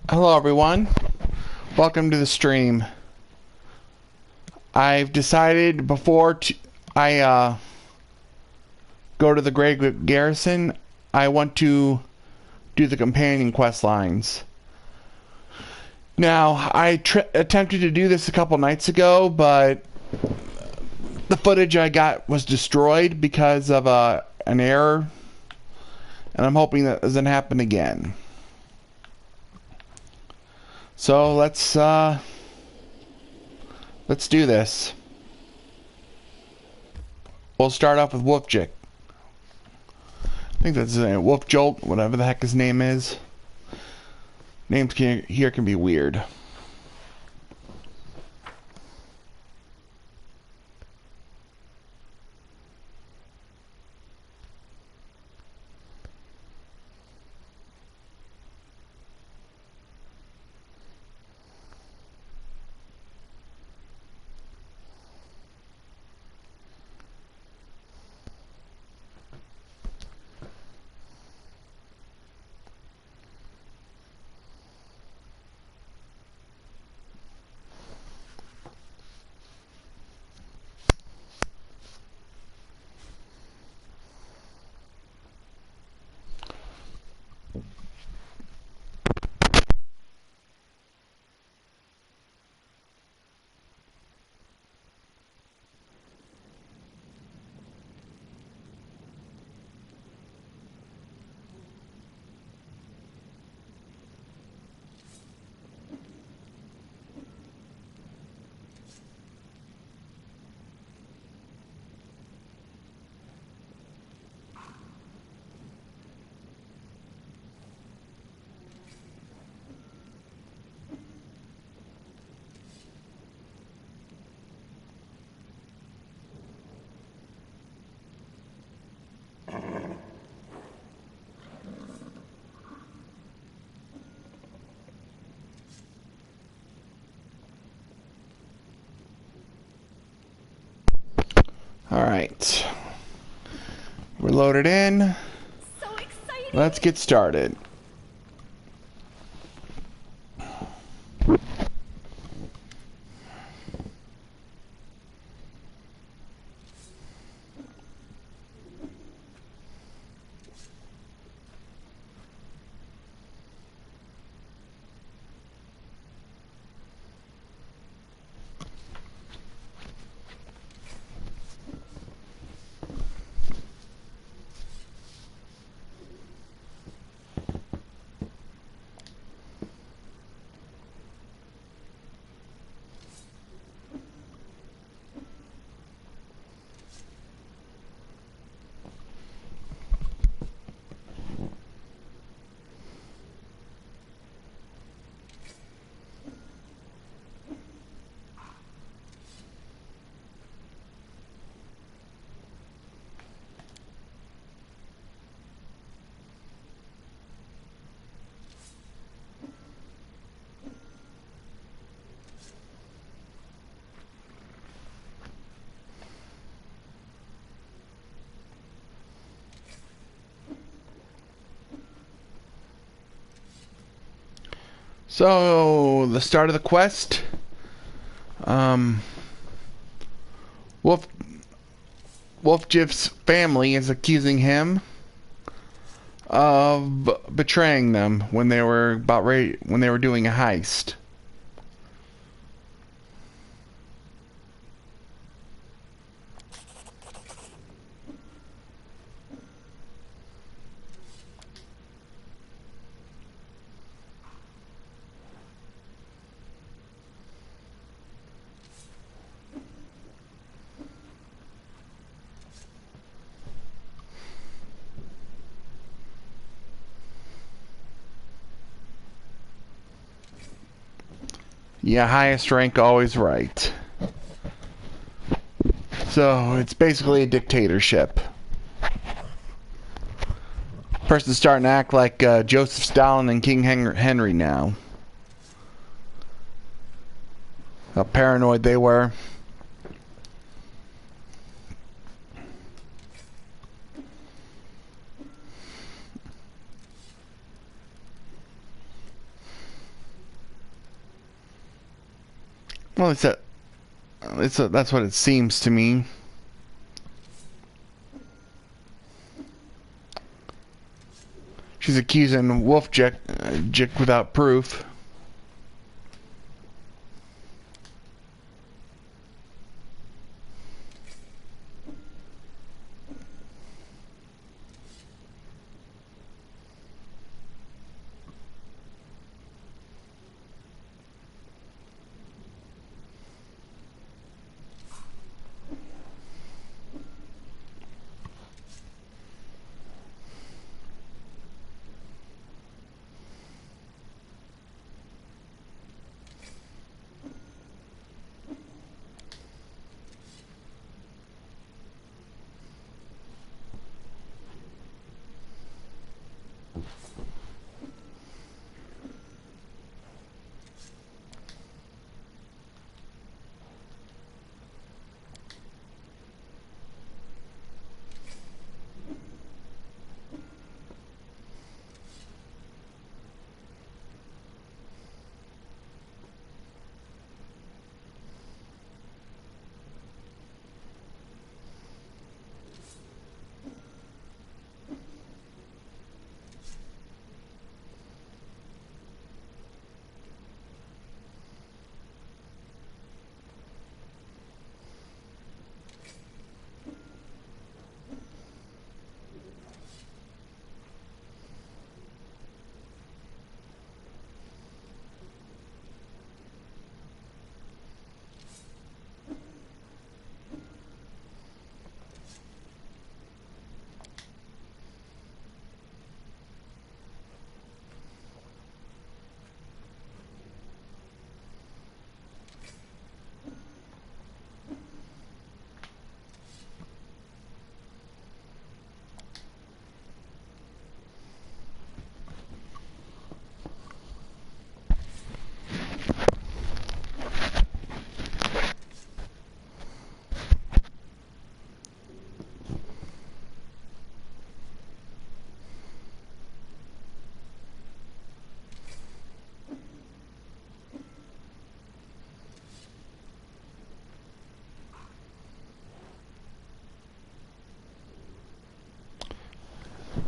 Hello everyone, welcome to the stream. I've decided before I go to the Great Garrison, I want to do the companion quest lines. Now, I attempted to do this a couple nights ago, but the footage I got was destroyed because of an error, and I'm hoping that doesn't happen again. So let's do this. We'll start off with Wolfjick. I think that's his name. Wolf Jolt, whatever the heck his name is. Names here can be weird. Alright. We're loaded in. So exciting! Let's get started. So, the start of the quest. Wolf Wolfjiff's family is accusing him of betraying them when they were doing a heist. Yeah, highest rank always right. So, it's basically a dictatorship. Person's starting to act like Joseph Stalin and King Henry now. How paranoid they were. Well, that's what it seems to me. She's accusing Wolf Jick without proof.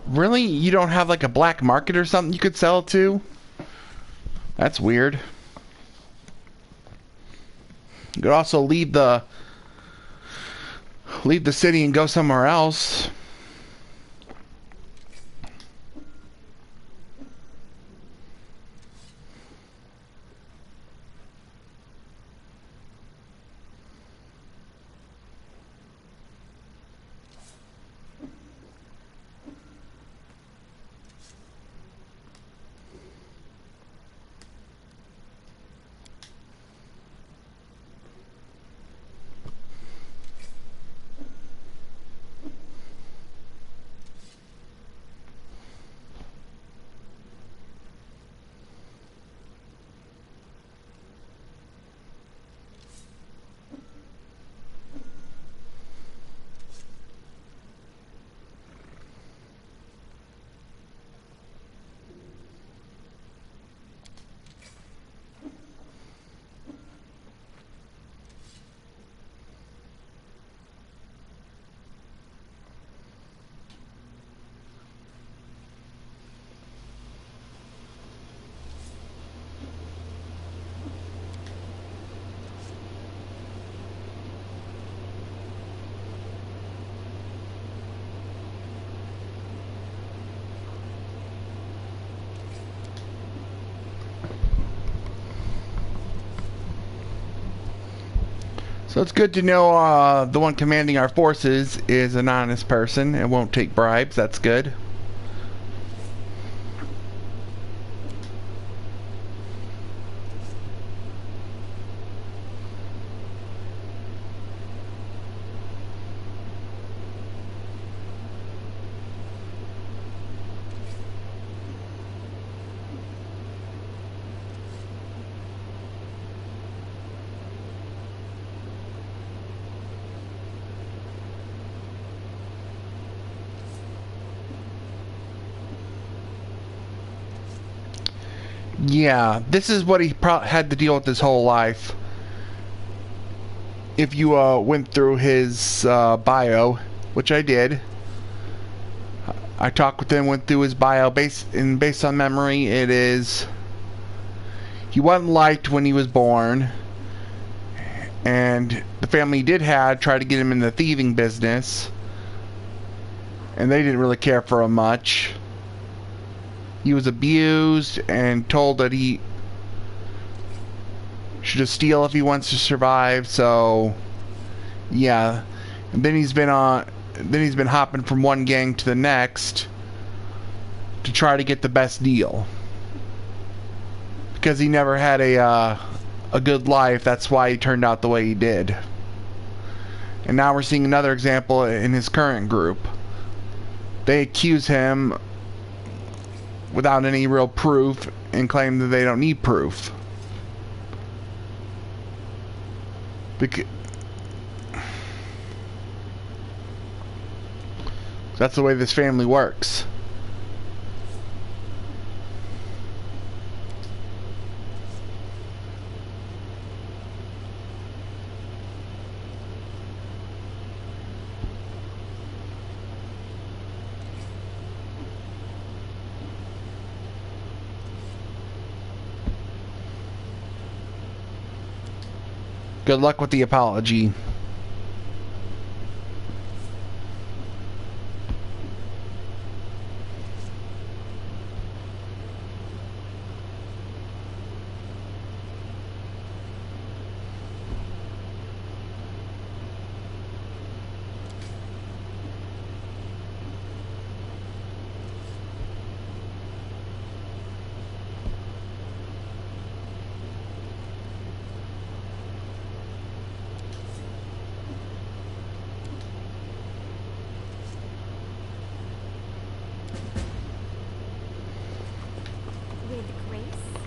Really? You don't have like a black market or something you could sell it to? That's weird. You could also leave the city and go somewhere else. So it's good to know the one commanding our forces is an honest person and won't take bribes. That's good. Yeah, this is what he had to deal with his whole life. if you went through his bio, which I did. I talked with him, went through his bio. Based on memory, it is he wasn't liked when he was born, and the family he did have tried to get him in the thieving business, and they didn't really care for him much. He was abused and told that he should just steal if he wants to survive. So yeah, and then he's been hopping from one gang to the next to try to get the best deal, because he never had a good life. That's why he turned out the way he did. And now we're seeing another example in his current group. They accuse him without any real proof and claim that they don't need proof. That's the way this family works. Good luck with the apology.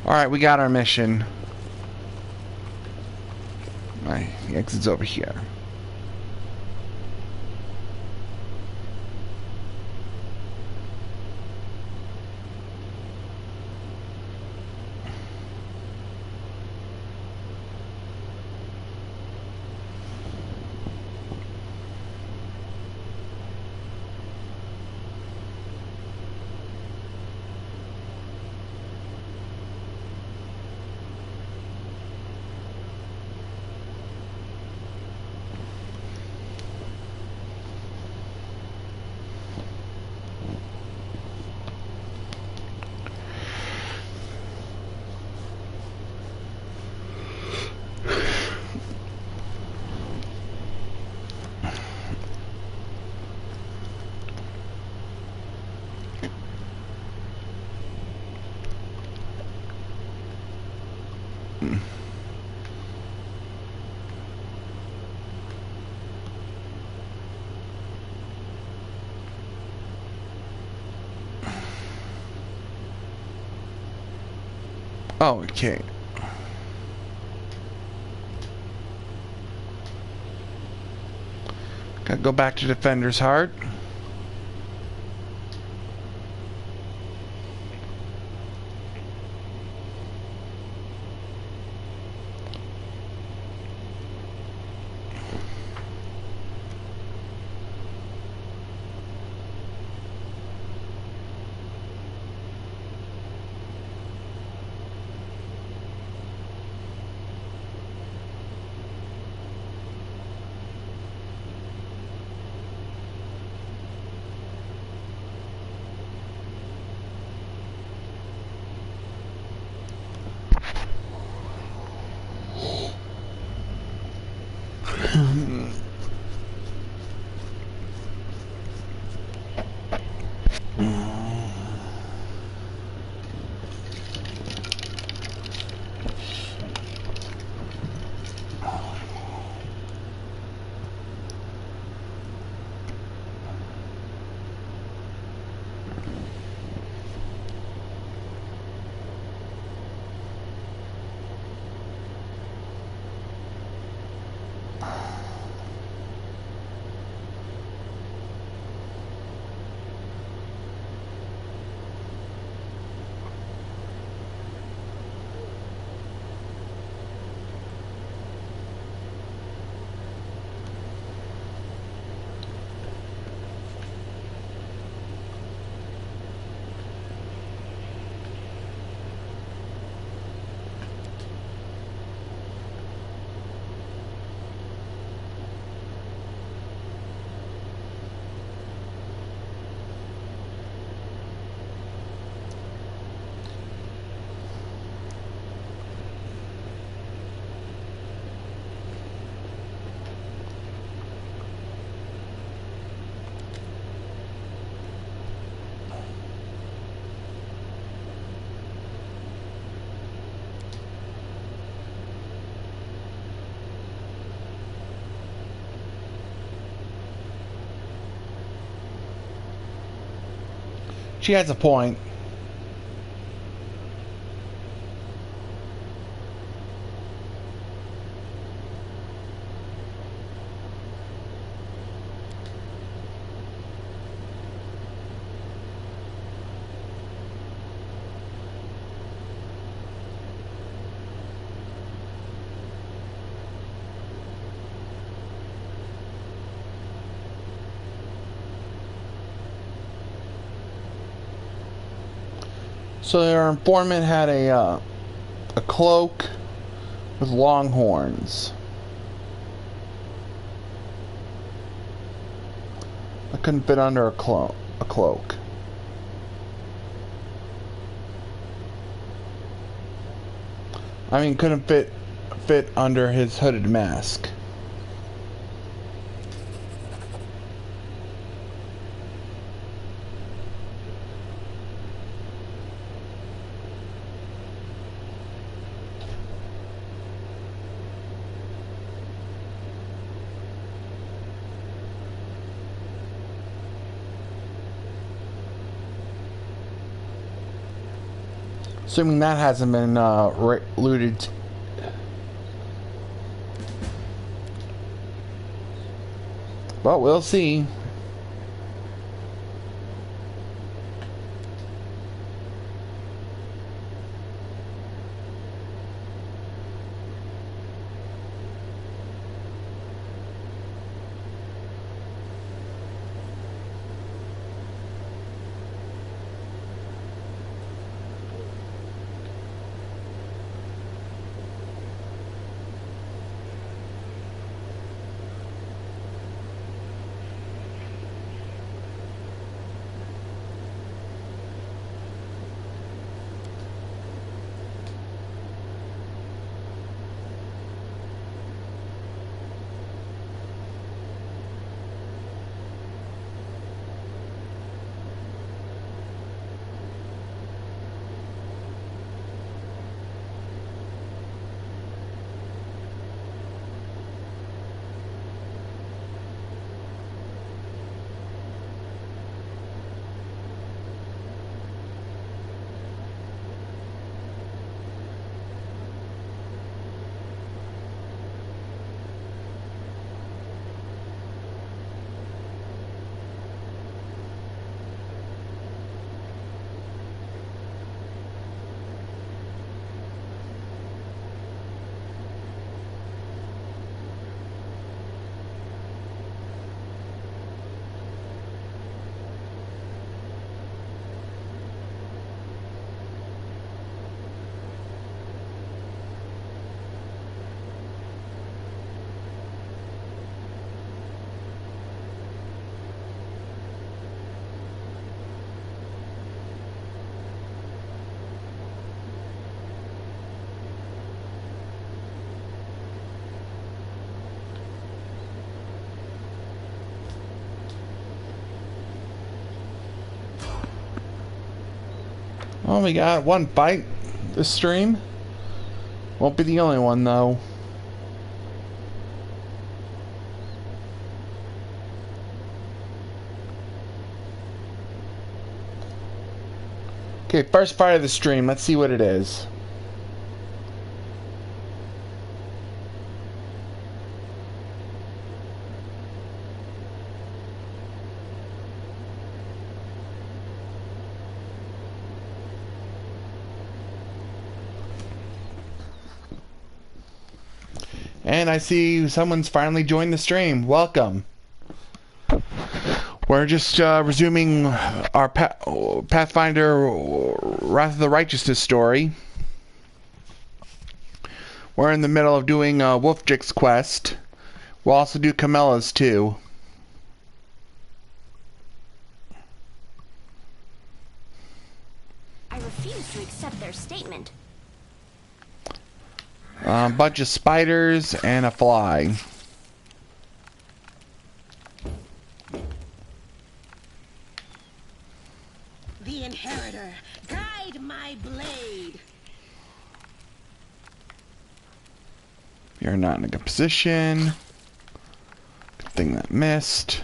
Alright, we got our mission. My exit's over here. Oh, okay. Gotta go back to Defender's Heart. She has a point. So their informant had a cloak with long horns. I couldn't fit under a cloak. I mean, couldn't fit under his hooded mask. Assuming that hasn't been looted. But we'll see. Well, we got one fight this stream. Won't be the only one, though. Okay, first fight of the stream. Let's see what it is. And I see someone's finally joined the stream. Welcome. We're just resuming our Pathfinder Wrath of the Righteousness story. We're in the middle of doing Wolfjick's quest. We'll also do Camilla's too. I refuse to accept their statement. Bunch of spiders and a fly. The inheritor, guide my blade. You're not in a good position. Good thing that missed.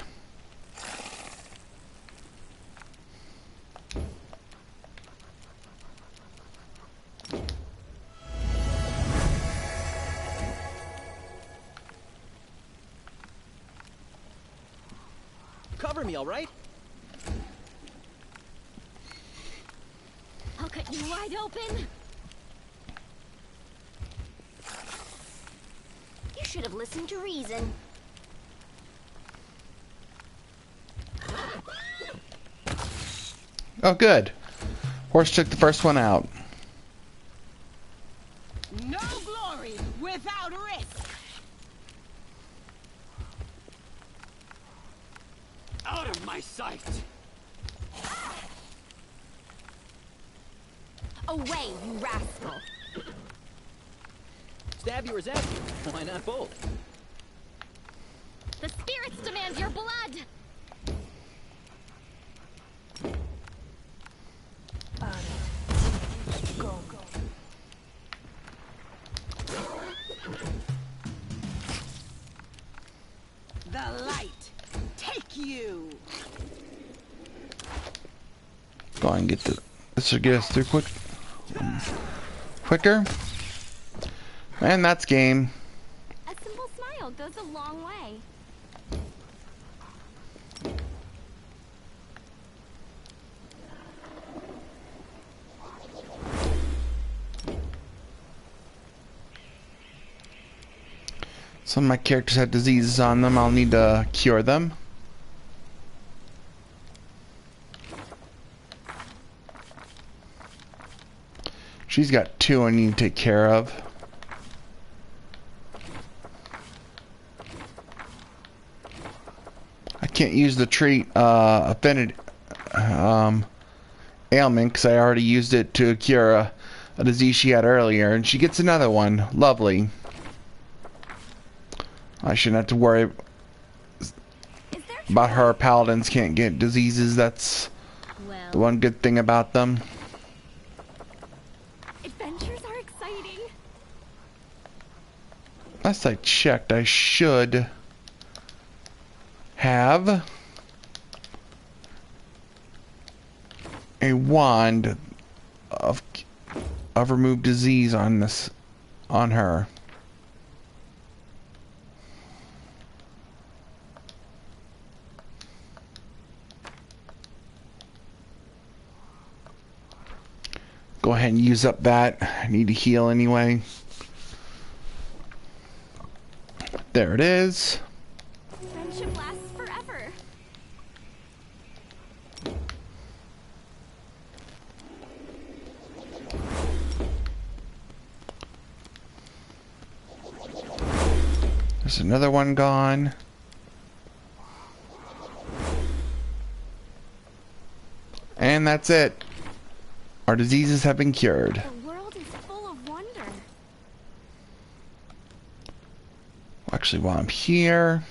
me, all right? I'll cut you wide open. You should have listened to reason. Oh, good. Horse took the first one out. No glory without risk. Out of my sight! Away, you rascal. Stab you or zap you? Why not both? The spirits demand your blood. The light. Take you. Go and get this should get us through quicker. And that's game. A simple smile goes a long way. Some of my characters have diseases on them. I'll need to cure them. She's got 2 I need to take care of. I can't use the treat affinity ailment because I already used it to cure a disease she had earlier, and she gets another one. Lovely. I shouldn't have to worry about her. Paladins can't get diseases. That's the one good thing about them. Adventures are exciting. Last I checked, I should have a wand of remove disease on her. Go ahead and use up that. I need to heal anyway. There it is. Friendship lasts forever. There's another one gone. And that's it. Our diseases have been cured. The world is full of wonder. Actually, while I'm here,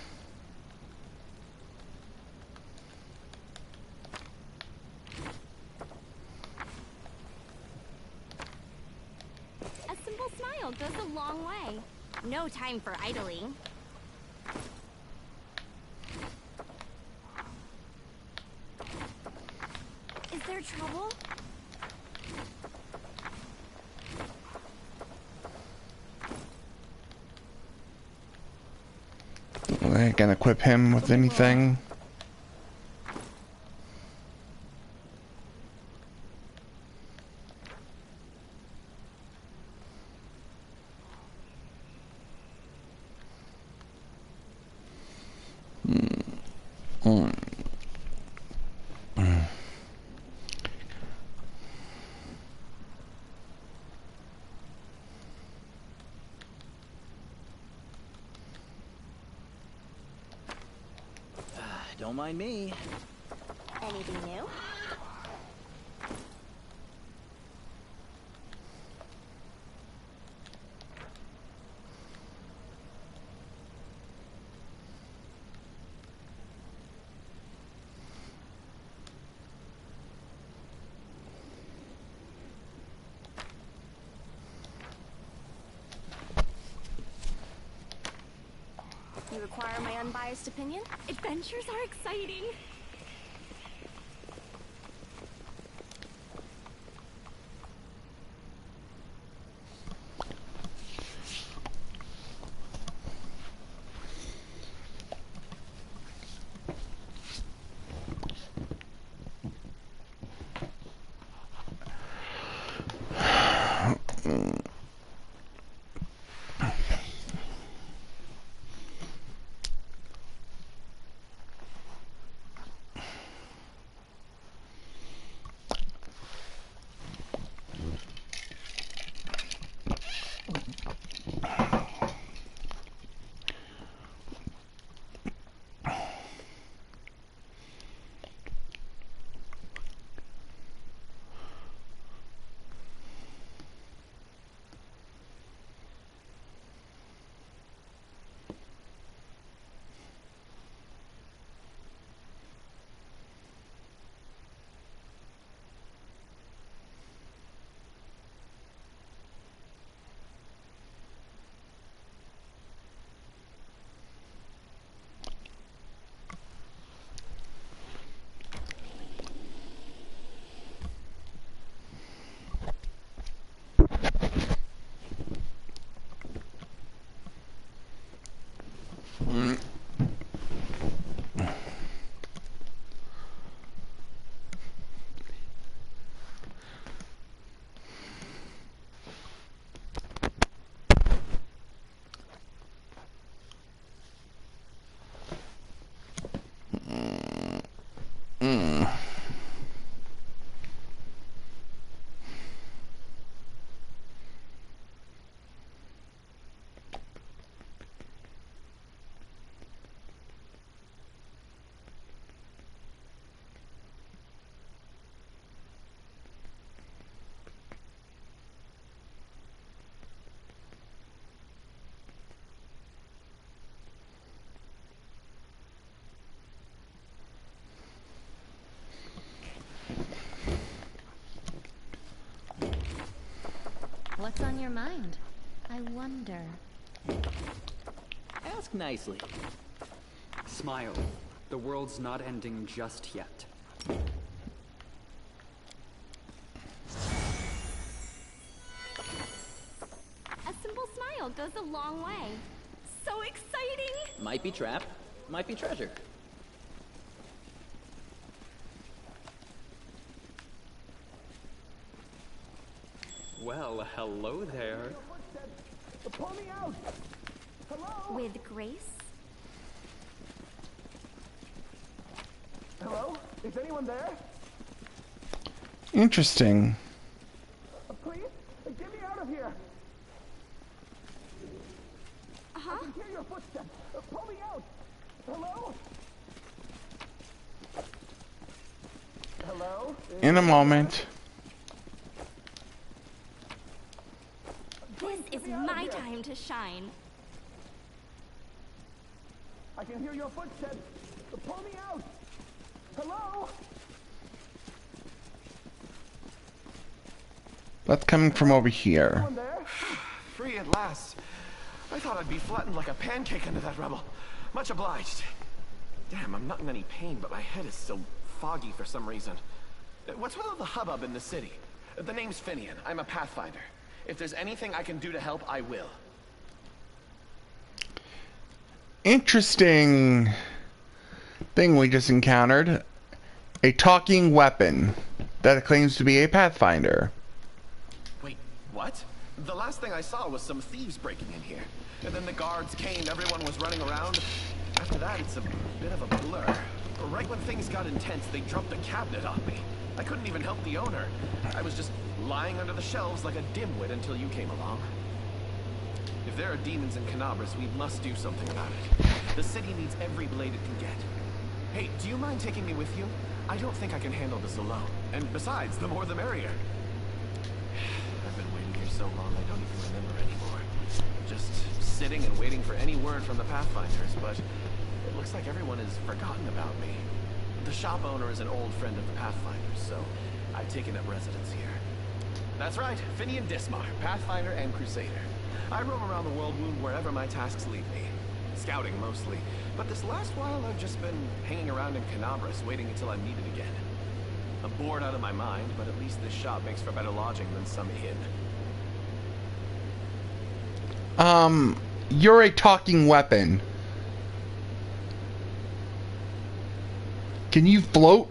A simple smile goes a long way. No time for idling. Is there trouble? I can equip him with anything. Don't mind me. Anything new? You require my unbiased opinion? Adventures are exciting. What's on your mind? I wonder. Ask nicely. Smile. The world's not ending just yet. A simple smile goes a long way. So exciting! Might be trap, might be treasure. Well, hello there. Pull me out! Hello? With grace? Hello? Is anyone there? Interesting. Please? Get me out of here! Uh-huh. I can hear your footsteps. Pull me out! Hello? Hello? In a moment. This is my time to shine. I can hear your footsteps. Pull me out! Hello? That's coming from over here. Anyone there? Free at last. I thought I'd be flattened like a pancake under that rubble. Much obliged. Damn, I'm not in any pain, but my head is so foggy for some reason. What's with all the hubbub in the city? The name's Finian. I'm a Pathfinder. If there's anything I can do to help, I will. Interesting thing we just encountered. A talking weapon that claims to be a Pathfinder. Wait, what? The last thing I saw was some thieves breaking in here. And then the guards came, everyone was running around. After that, it's a bit of a blur. Right when things got intense, they dropped a cabinet on me. I couldn't even help the owner. I was just lying under the shelves like a dimwit until you came along. If there are demons in Kenabres, we must do something about it. The city needs every blade it can get. Hey, do you mind taking me with you? I don't think I can handle this alone. And besides, the more the merrier. I've been waiting here so long I don't even remember anymore. Just sitting and waiting for any word from the Pathfinders, but it looks like everyone has forgotten about me. The shop owner is an old friend of the Pathfinders, so I've taken up residence here. That's right, Finian Dismar, Pathfinder and Crusader. I roam around the world wound wherever my tasks lead me. Scouting mostly, but this last while I've just been hanging around in Kenabres, waiting until I'm needed again. I'm bored out of my mind, but at least this shop makes for better lodging than some inn. You're a talking weapon. Can you float?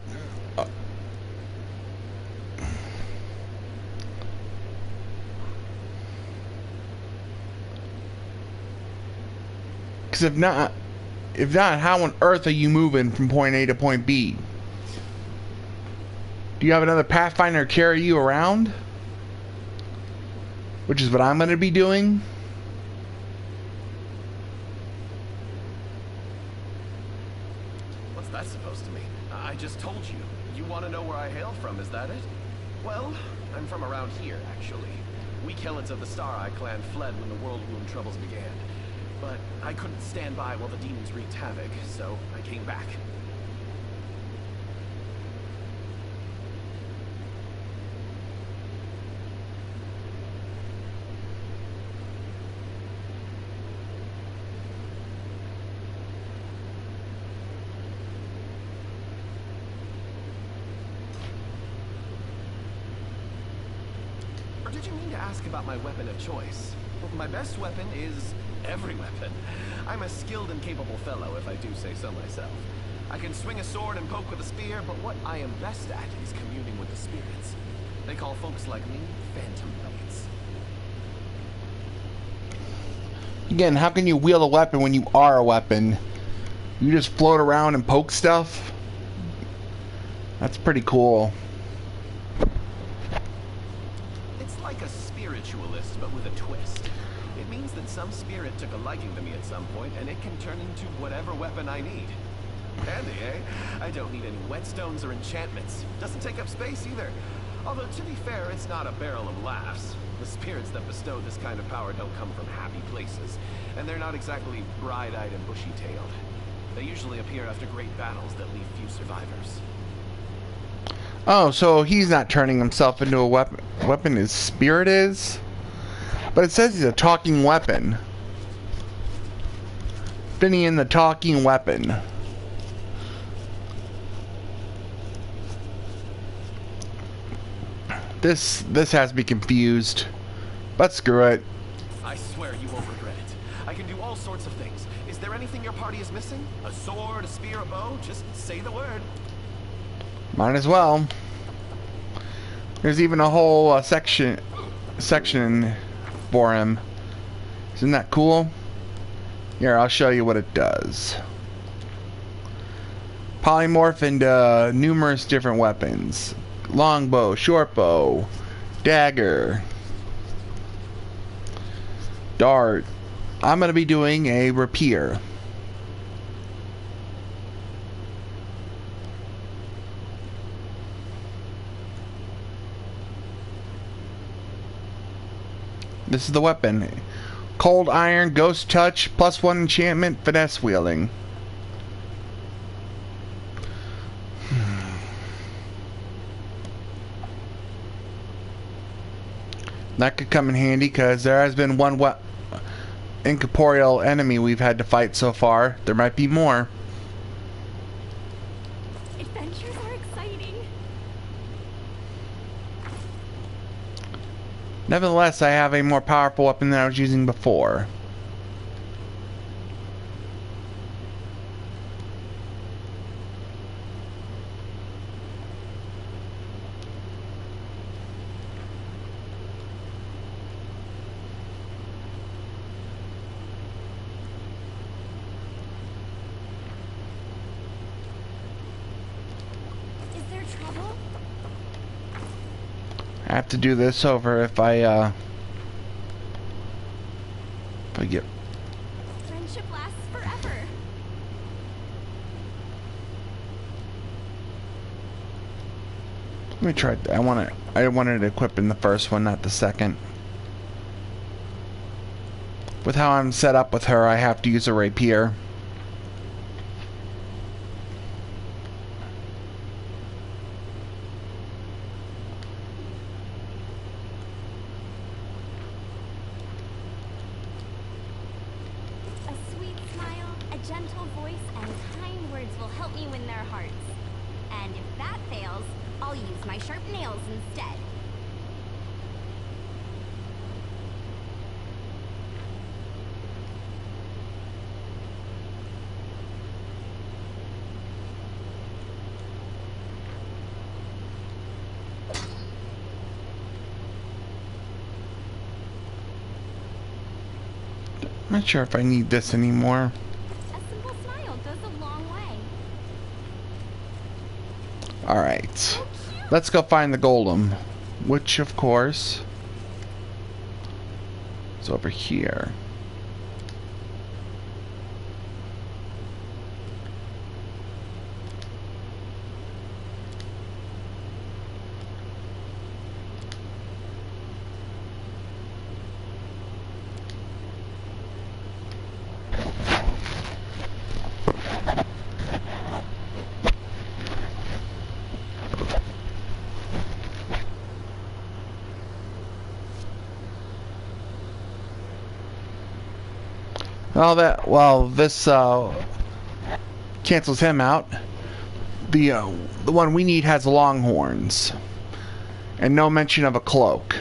Because if not, how on earth are you moving from point A to point B? Do you have another Pathfinder carry you around? Which is what I'm going to be doing. What's that supposed to mean? I just told you. You want to know where I hail from, is that it? Well, I'm from around here, actually. We Kellids of the Star-Eye clan fled when the World Wound troubles began. But I couldn't stand by while the demons wreaked havoc, so I came back. Or did you mean to ask about my weapon of choice? Well, my best weapon is every weapon. I'm a skilled and capable fellow, if I do say so myself. I can swing a sword and poke with a spear, but what I am best at is communing with the spirits. They call folks like me phantom knights. Again, how can you wield a weapon when you are a weapon? You just float around and poke stuff? That's pretty cool. It's like a spiritualist, but with a twist. It means that some spirit took a liking to me at some point, and it can turn into whatever weapon I need. Handy, eh? I don't need any whetstones or enchantments. Doesn't take up space either. Although, to be fair, it's not a barrel of laughs. The spirits that bestow this kind of power don't come from happy places, and they're not exactly bright-eyed and bushy-tailed. They usually appear after great battles that leave few survivors. Oh, so he's not turning himself into a weapon. His spirit is? But it says he's a talking weapon. Finian the talking weapon. This has me confused. But screw it. I swear you won't regret it. I can do all sorts of things. Is there anything your party is missing? A sword, a spear, a bow? Just say the word. Might as well. There's even a whole section for him. Isn't that cool? Here, I'll show you what it does. Polymorph into numerous different weapons. Longbow, shortbow, dagger, dart. I'm going to be doing a rapier. This is the weapon. Cold Iron, Ghost Touch, +1 enchantment, finesse wielding. That could come in handy because there has been one incorporeal enemy we've had to fight so far. There might be more. Adventures are exciting. Nevertheless, I have a more powerful weapon than I was using before. Is there trouble? I have to do this over if I get. Friendship lasts forever. Let me try. I wanted to equip in the first one, not the second. With how I'm set up with her, I have to use a rapier. A sweet smile, a gentle voice, and kind words will help me win their hearts. And if that fails, I'll use my sharp nails instead. I'm not sure if I need this anymore. A simple smile goes a long way. Alright. Let's go find the golem. Which, of course, is over here. This cancels him out. The one we need has longhorns, and no mention of a cloak.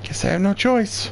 Guess I have no choice.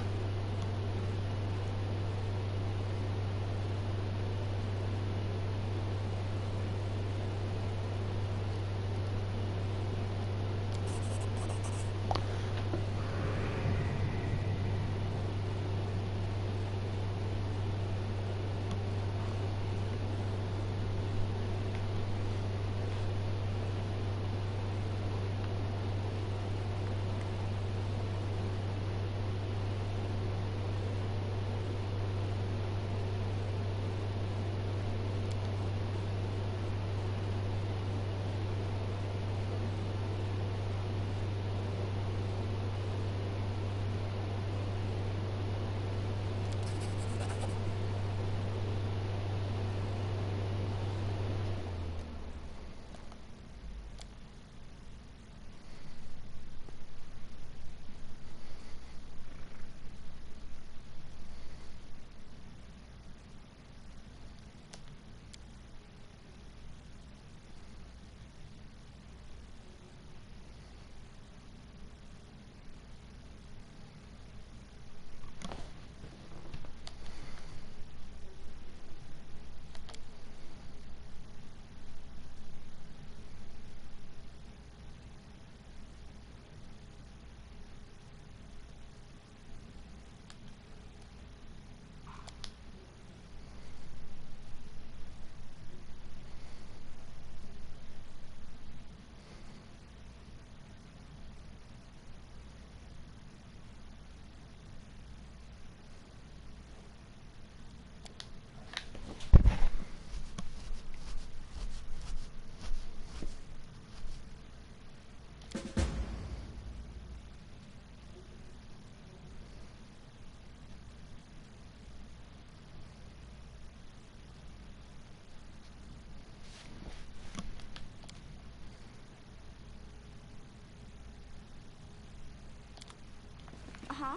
Uh-huh.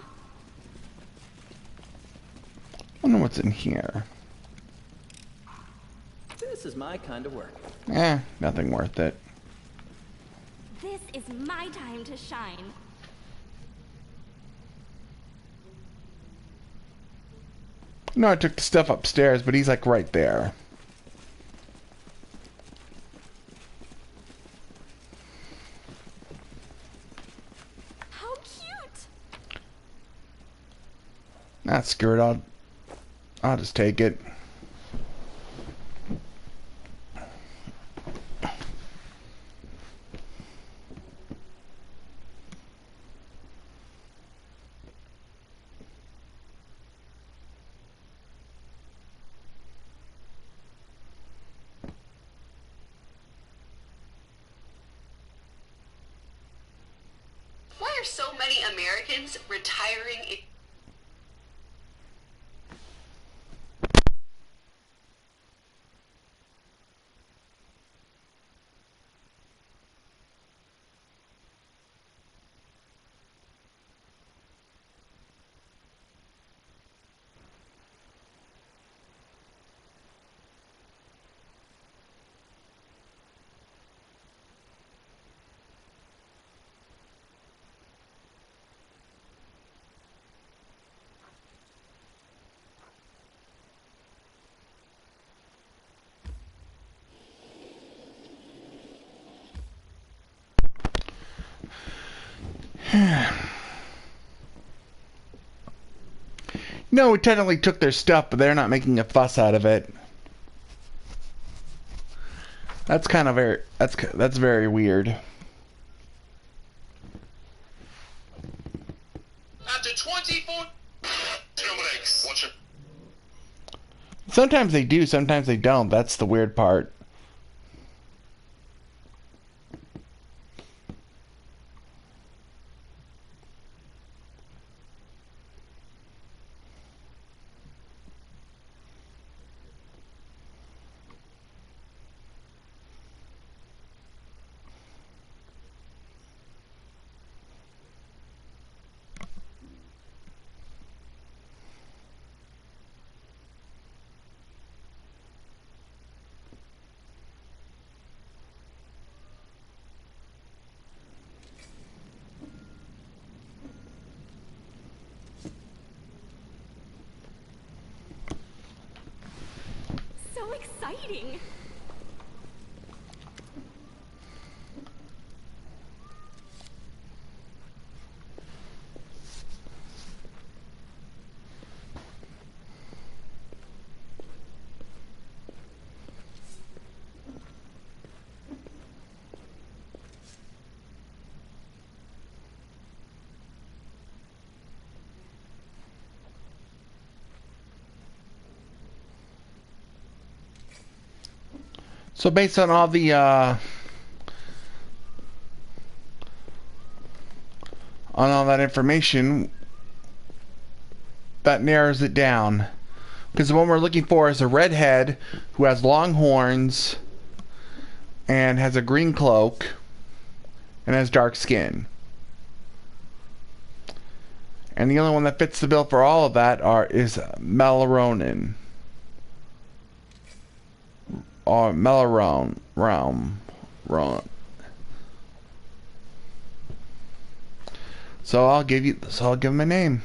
Wonder what's in here. This is my kind of work. Nothing worth it. This is my time to shine. No, I took the stuff upstairs, but he's like right there. How cute! Not screwed. I'll just take it. Why are so many Americans retiring? No, we technically took their stuff, but they're not making a fuss out of it. That's kind of very. That's very weird. After 24... Sometimes they do, sometimes they don't. That's the weird part. exciting! So based on all the on all that information, that narrows it down. Because the one we're looking for is a redhead who has long horns and has a green cloak and has dark skin. And the only one that fits the bill for all of that is Melaronin. Or Melaron. So I'll give him a name.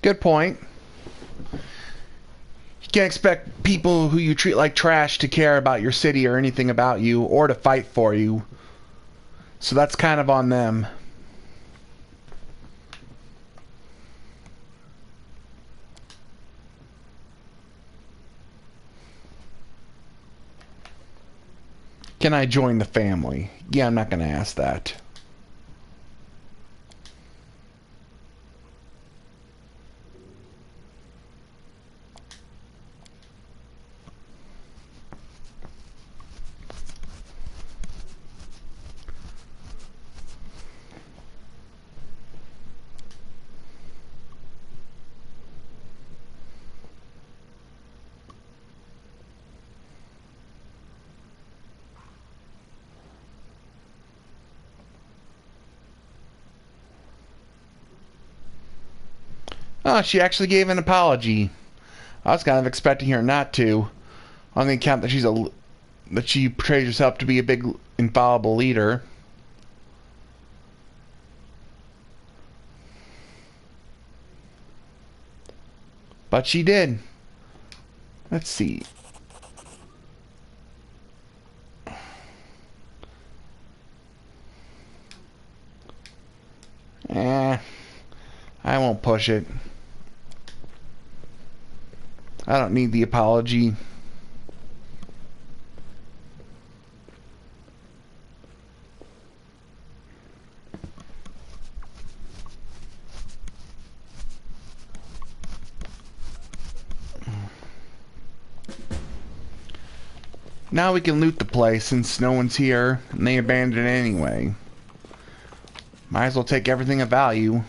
Good point. You can't expect people who you treat like trash to care about your city or anything about you or to fight for you. So that's kind of on them. Can I join the family? Yeah, I'm not going to ask that. Oh, she actually gave an apology. I was kind of expecting her not to, on the account that she portrays herself to be a big infallible leader. But she did. Let's see. I won't push it. I don't need the apology. Now we can loot the place since no one's here and they abandoned it anyway. Might as well take everything of value.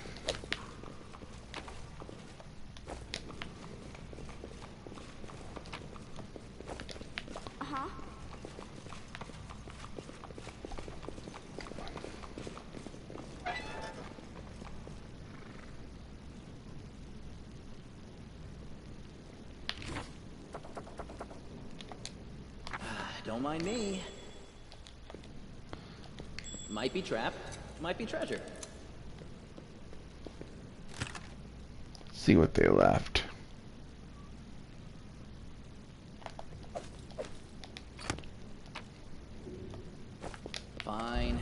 Don't mind me. Might be trap, might be treasure. See what they left. Fine.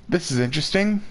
This is interesting.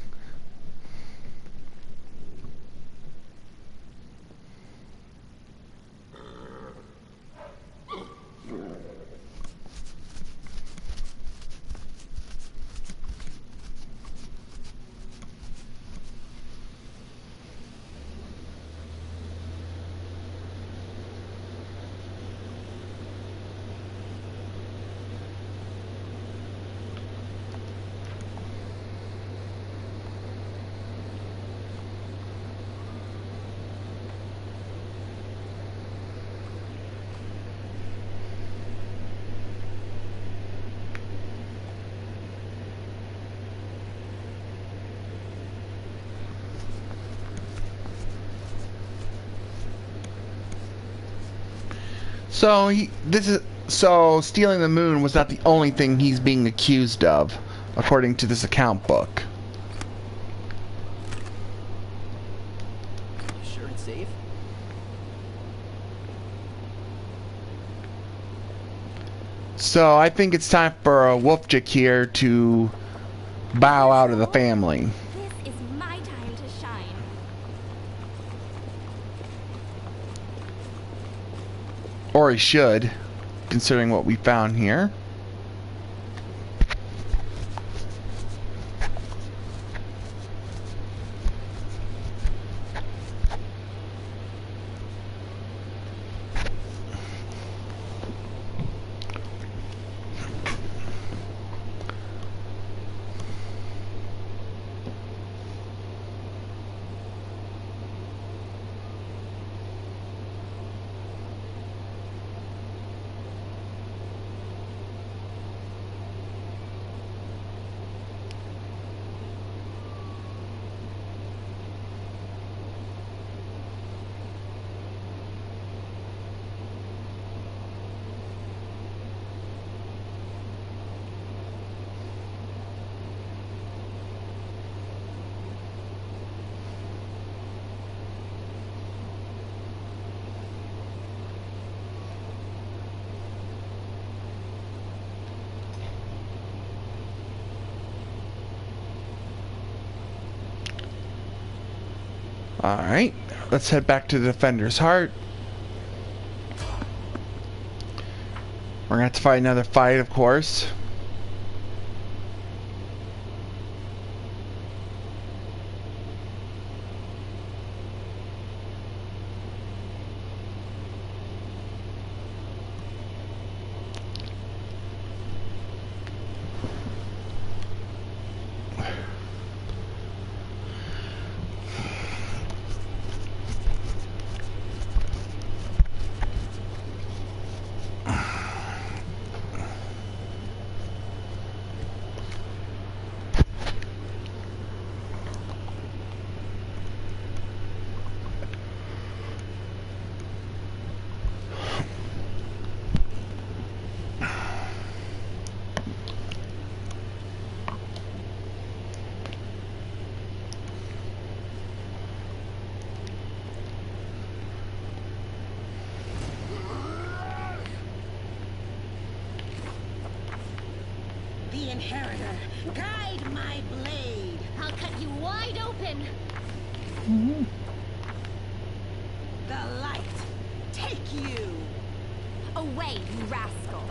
So stealing the moon was not the only thing he's being accused of, according to this account book. You sure it's safe? So I think it's time for a Wolfchick here to bow out of the family. This is my time to shine. Or he should, considering what we found here. Alright, let's head back to the Defender's Heart. We're gonna have to fight another fight, of course. The Inheritor, guide my blade. I'll cut you wide open. The light, take you. Away, you rascal.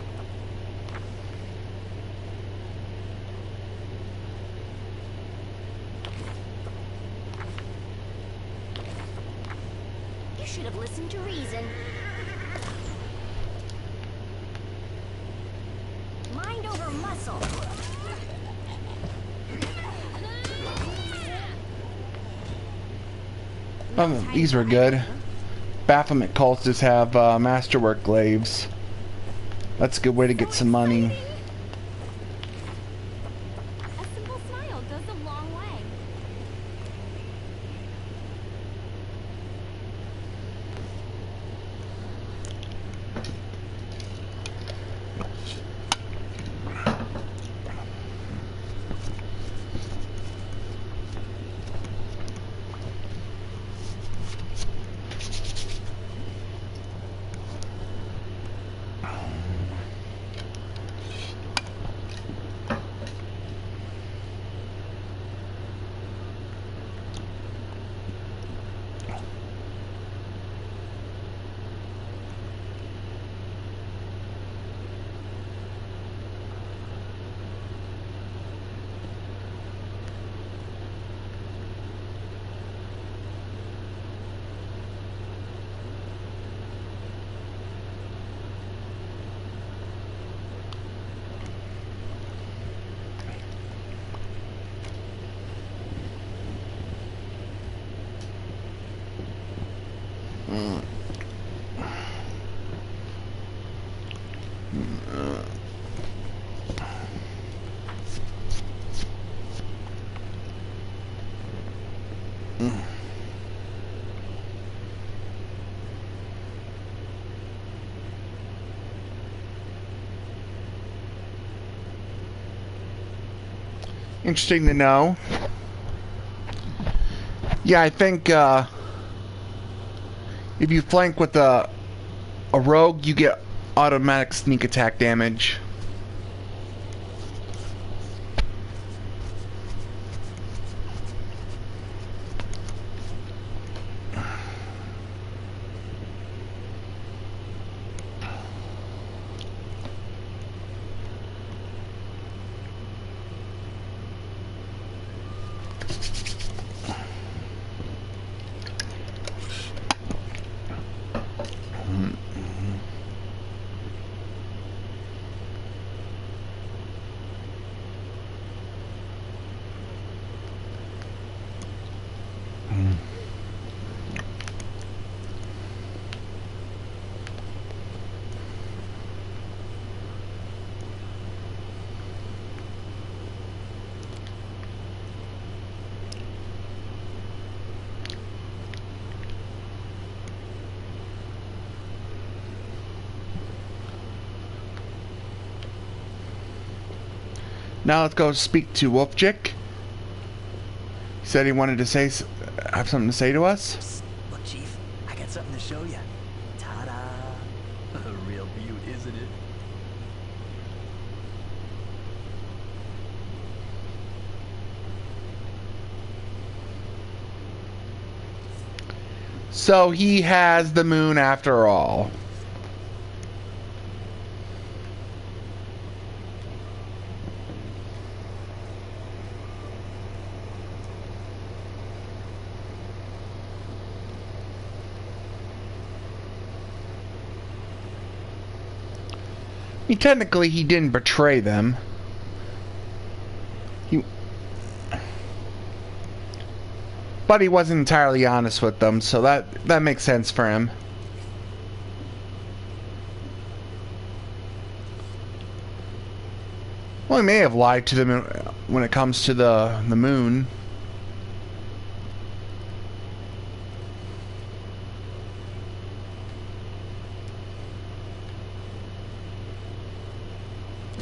You should have listened to reason. Mind over muscle. These were good. Baphomet cultists have masterwork glaives. That's a good way to get some money. A simple smile goes a long way. Interesting to know. Yeah, I think if you flank with a rogue, you get automatic sneak attack damage. Now let's go speak to Wolfchick. He said he wanted to have something to say to us. Psst. Look, Chief, I got something to show you. Ta-da! A real beaut, isn't it? So he has the moon after all. I mean, technically, he didn't betray them. But he wasn't entirely honest with them, so that makes sense for him. Well, he may have lied to them when it comes to the moon.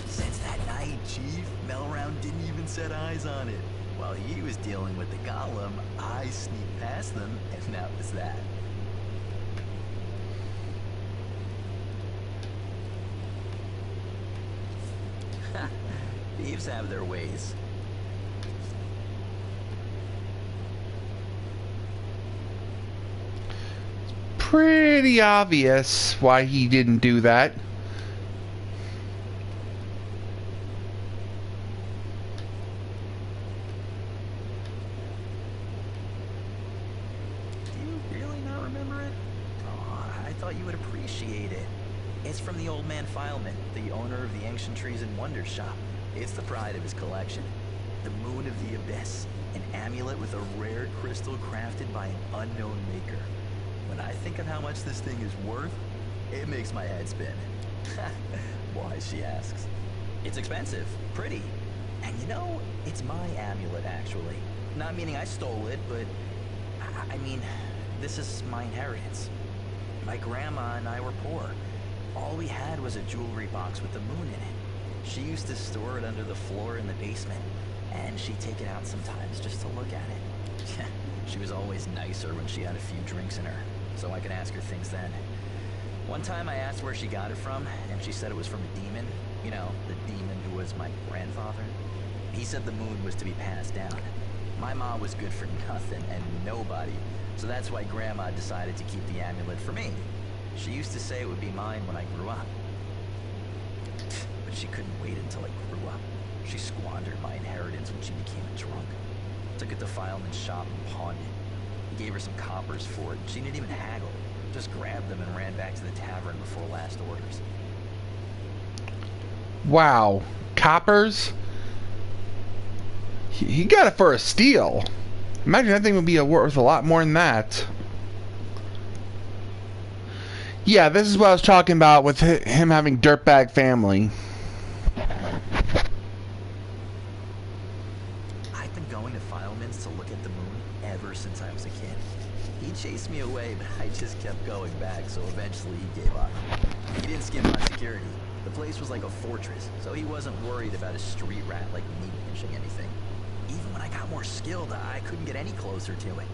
Since that night, Chief, Melround didn't even set eyes on it. While he was dealing with the golem, I sneaked past them, and that was that. Thieves have their ways. Pretty obvious why he didn't do that. Do you really not remember it? Oh, I thought you would appreciate it. It's from the old man Fileman, the owner of the Ancient Trees and Wonders shop. It's the pride of his collection. The Moon of the Abyss, an amulet with a rare crystal crafted by an unknown maker. When I think of how much this thing is worth, it makes my head spin. Why, she asks. It's expensive, pretty. And you know, it's my amulet, actually. Not meaning I stole it, but I mean, this is my inheritance. My grandma and I were poor. All we had was a jewelry box with the moon in it. She used to store it under the floor in the basement, and she'd take it out sometimes just to look at it. She was always nicer when she had a few drinks in her, so I could ask her things then. One time I asked where she got it from, and she said it was from a demon. You know, the demon who was my grandfather. He said the moon was to be passed down. My mom was good for nothing and nobody, so that's why Grandma decided to keep the amulet for me. She used to say it would be mine when I grew up. But she couldn't wait until I grew up. She squandered my inheritance when she became a drunk. Took it to Fileman's shop and pawned it. He gave her some coppers for it, and she didn't even haggle. Just grabbed them and ran back to the tavern before last orders. Wow. Coppers? He got it for a steal. Imagine that thing would be worth a lot more than that. Yeah, this is what I was talking about with him having dirtbag family. I've been going to Fileman's to look at the moon ever since I was a kid. He chased me away, but I just kept going back, so eventually he gave up. He didn't skimp on security. The place was like a fortress, so he wasn't worried about a street rat like me pinching anything. Even when I got more skilled, I couldn't get any closer to it.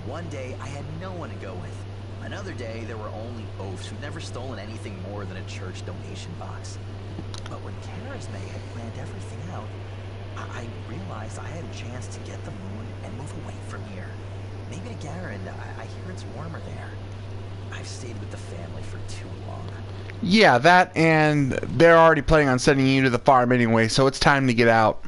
One day, I had no one to go with. Another day, there were only oafs who'd never stolen anything more than a church donation box. But when Kenabres had planned everything out, I realized I had a chance to get the moon and move away from here. Maybe to Garand. I hear it's warmer there. I've stayed with the family for too long. Yeah, that, and they're already planning on sending you to the farm anyway, so it's time to get out.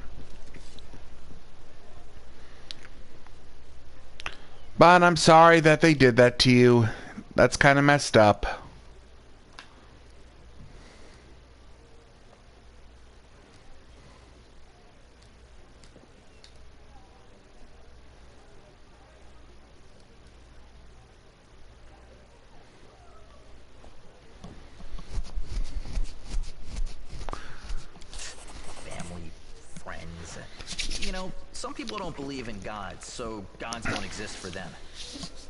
But I'm sorry that they did that to you. That's kind of messed up. Family, friends. You know, some people don't believe in gods, so gods don't exist for them.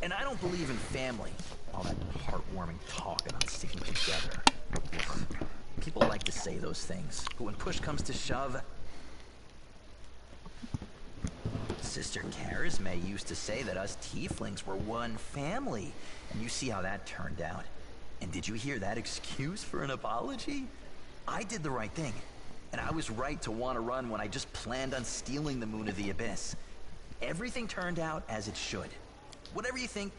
And I don't believe in family. All that heartwarming talk about sticking together. People like to say those things, but when push comes to shove... Sister Charisme used to say that us tieflings were one family, and you see how that turned out. And did you hear that excuse for an apology? I did the right thing, and I was right to want to run when I just planned on stealing the Moon of the Abyss. Everything turned out as it should. Whatever you think,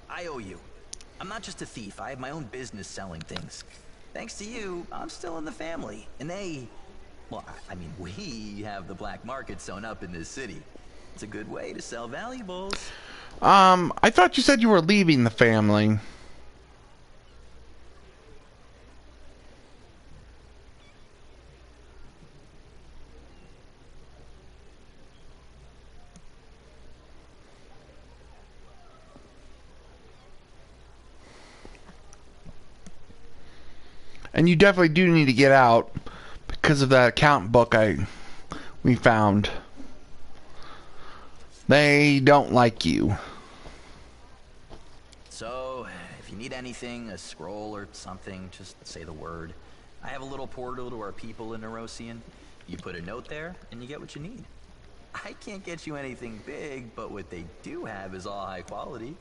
I owe you. I'm not just a thief, I have my own business selling things. Thanks to you, I'm still in the family, and they... Well, I mean, we have the black market sewn up in this city. It's a good way to sell valuables. I thought you said you were leaving the family. And you definitely do need to get out because of that account book we found. They don't like you. So, if you need anything, a scroll or something, just say the word. I have a little portal to our people in Nerosian. You put a note there, and you get what you need. I can't get you anything big, but what they do have is all high quality.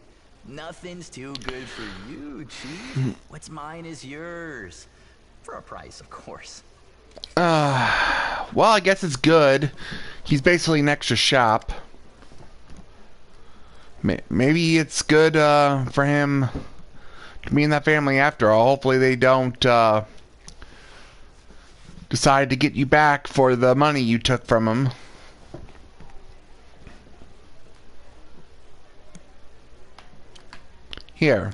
Nothing's too good for you, Chief. What's mine is yours. For a price, of course. Well, I guess it's good. He's basically an extra shop. Maybe it's good for him to be in that family after all. Hopefully they don't decide to get you back for the money you took from him. Here.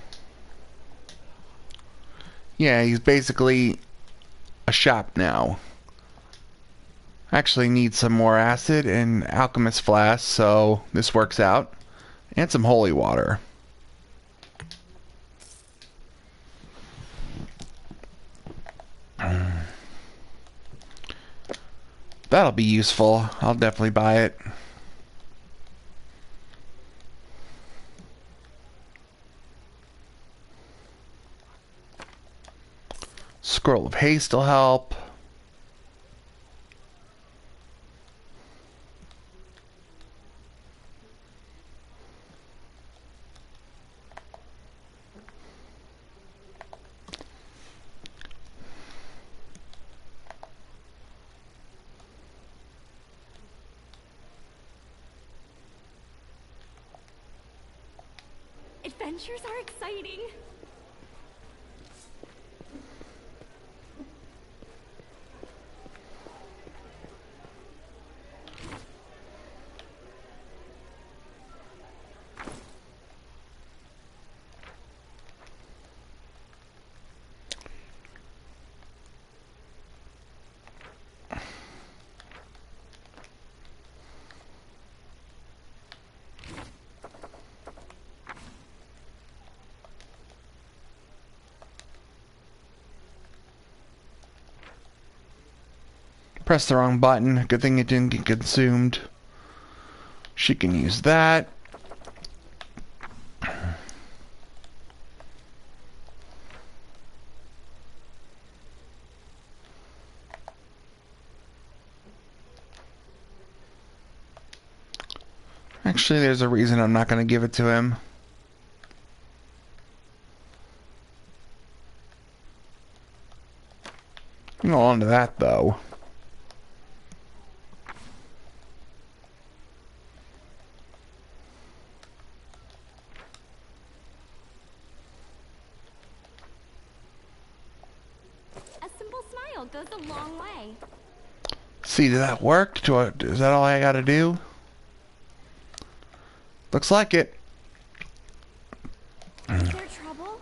Yeah, he's basically a shop now. Actually need some more acid and alchemist flasks, so this works out. And some holy water. That'll be useful. I'll definitely buy it. Scroll of haste will help. Adventures are exciting. Press the wrong button. Good thing it didn't get consumed. She can use that. Actually, there's a reason I'm not going to give it to him. Hang on to that, though. A simple smile goes a long way. See, did that work? Is that all I got to do? Looks like it. Is there trouble?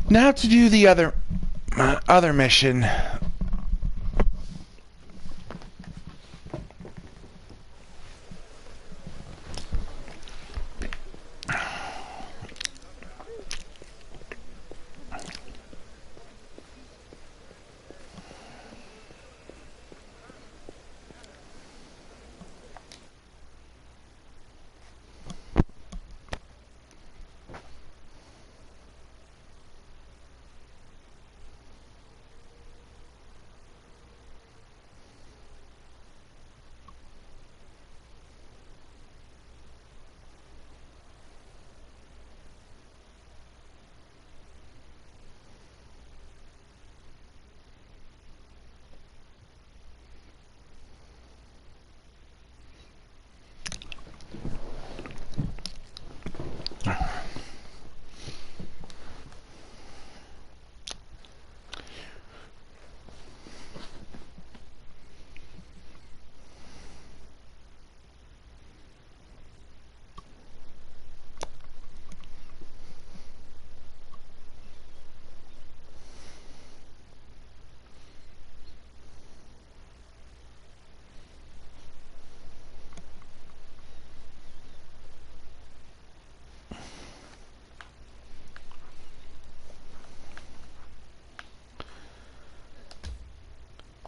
Now to do the other mission.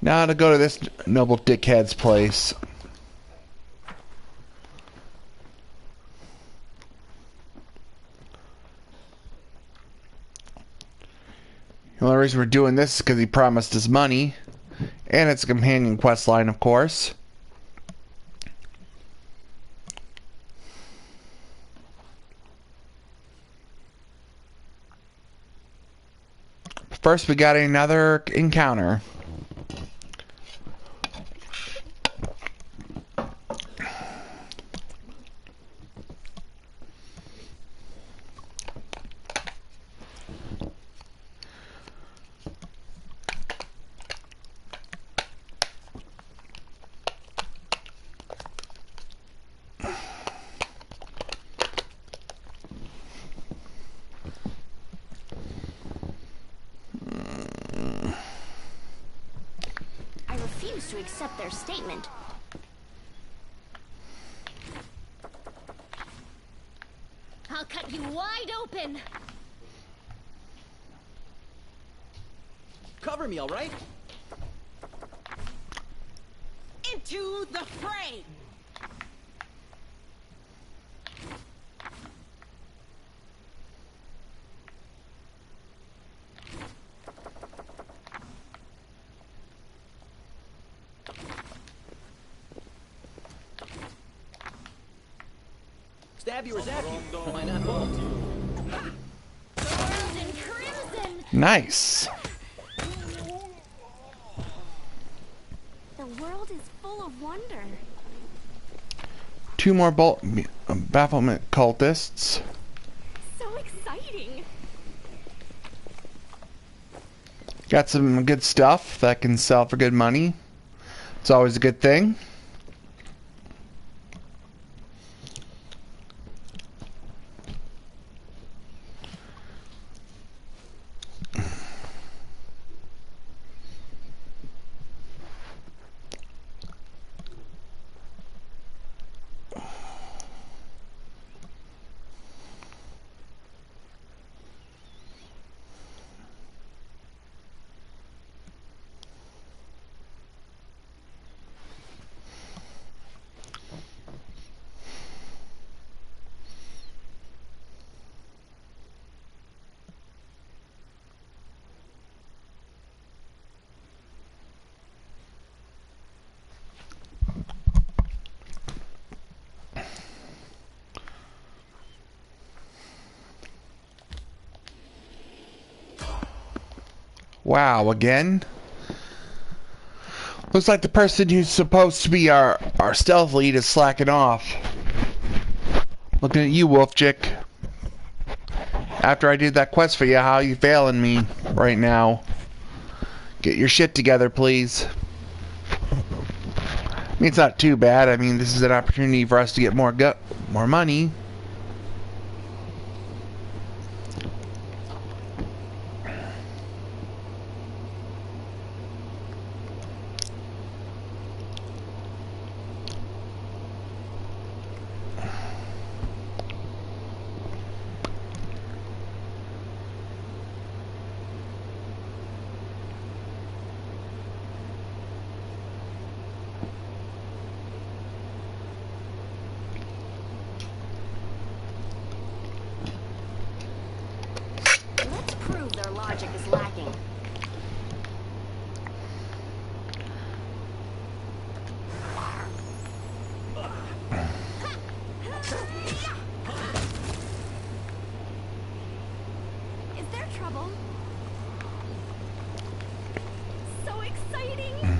Now to go to this noble dickhead's place. The only reason we're doing this is because he promised us money. And it's a companion quest line, of course. First, we got another encounter. I refuse to accept their statement. I'll cut you wide open. Cover me, all right? Into the fray! Stab you or zap you. Why not both? Swords and crimson. Nice. The world is full of wonder. Two more bafflement cultists. So exciting. Got some good stuff that can sell for good money. It's always a good thing. Wow, again? Looks like the person who's supposed to be our stealth lead is slacking off. Looking at you, Wolfchick. After I did that quest for you, how are you failing me right now? Get your shit together, please. I mean, it's not too bad. I mean, this is an opportunity for us to get more money. Let's prove their logic is lacking. Is there trouble? So exciting!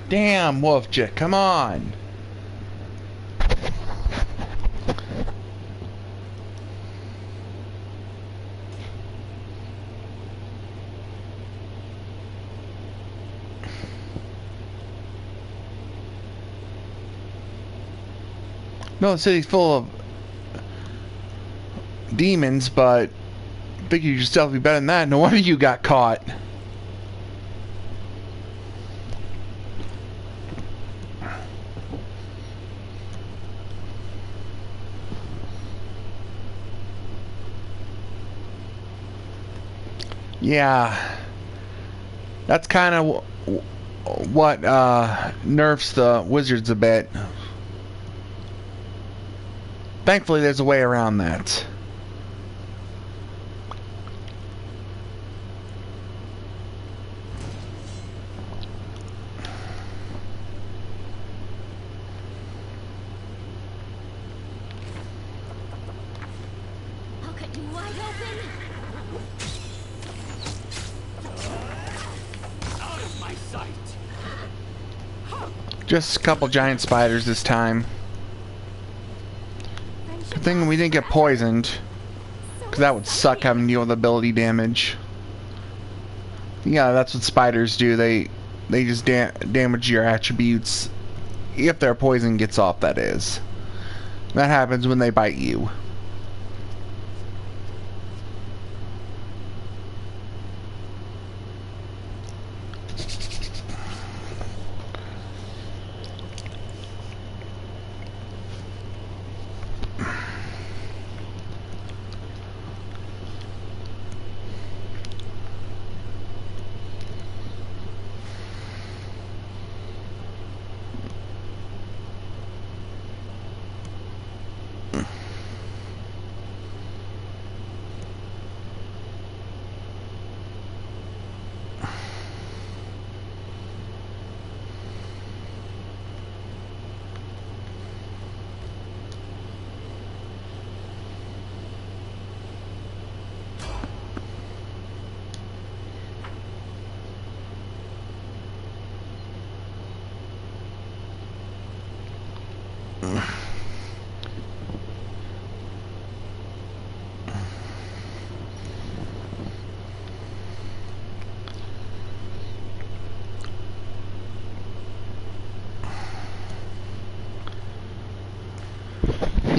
Damn, Wolfchick, come on. No, the city's full of demons, but I figured yourself would be better than that. No wonder you got caught. Yeah, that's kind of what nerfs the wizards a bit. Thankfully, there's a way around that. I'll cut you wide open! Out of my sight! Just a couple giant spiders this time. Good thing we didn't get poisoned, because that would suck having to deal with ability damage. Yeah, that's what spiders do. They just damage your attributes if their poison gets off, that is. That happens when they bite you.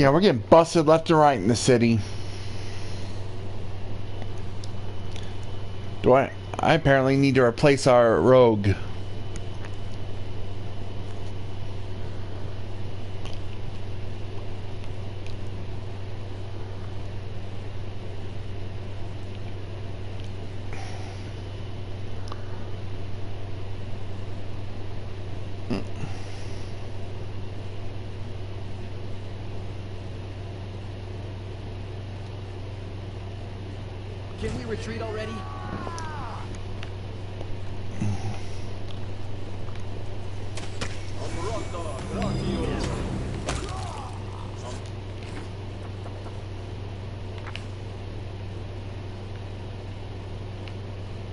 Yeah, we're getting busted left and right in the city. I apparently need to replace our rogue. Can we retreat already?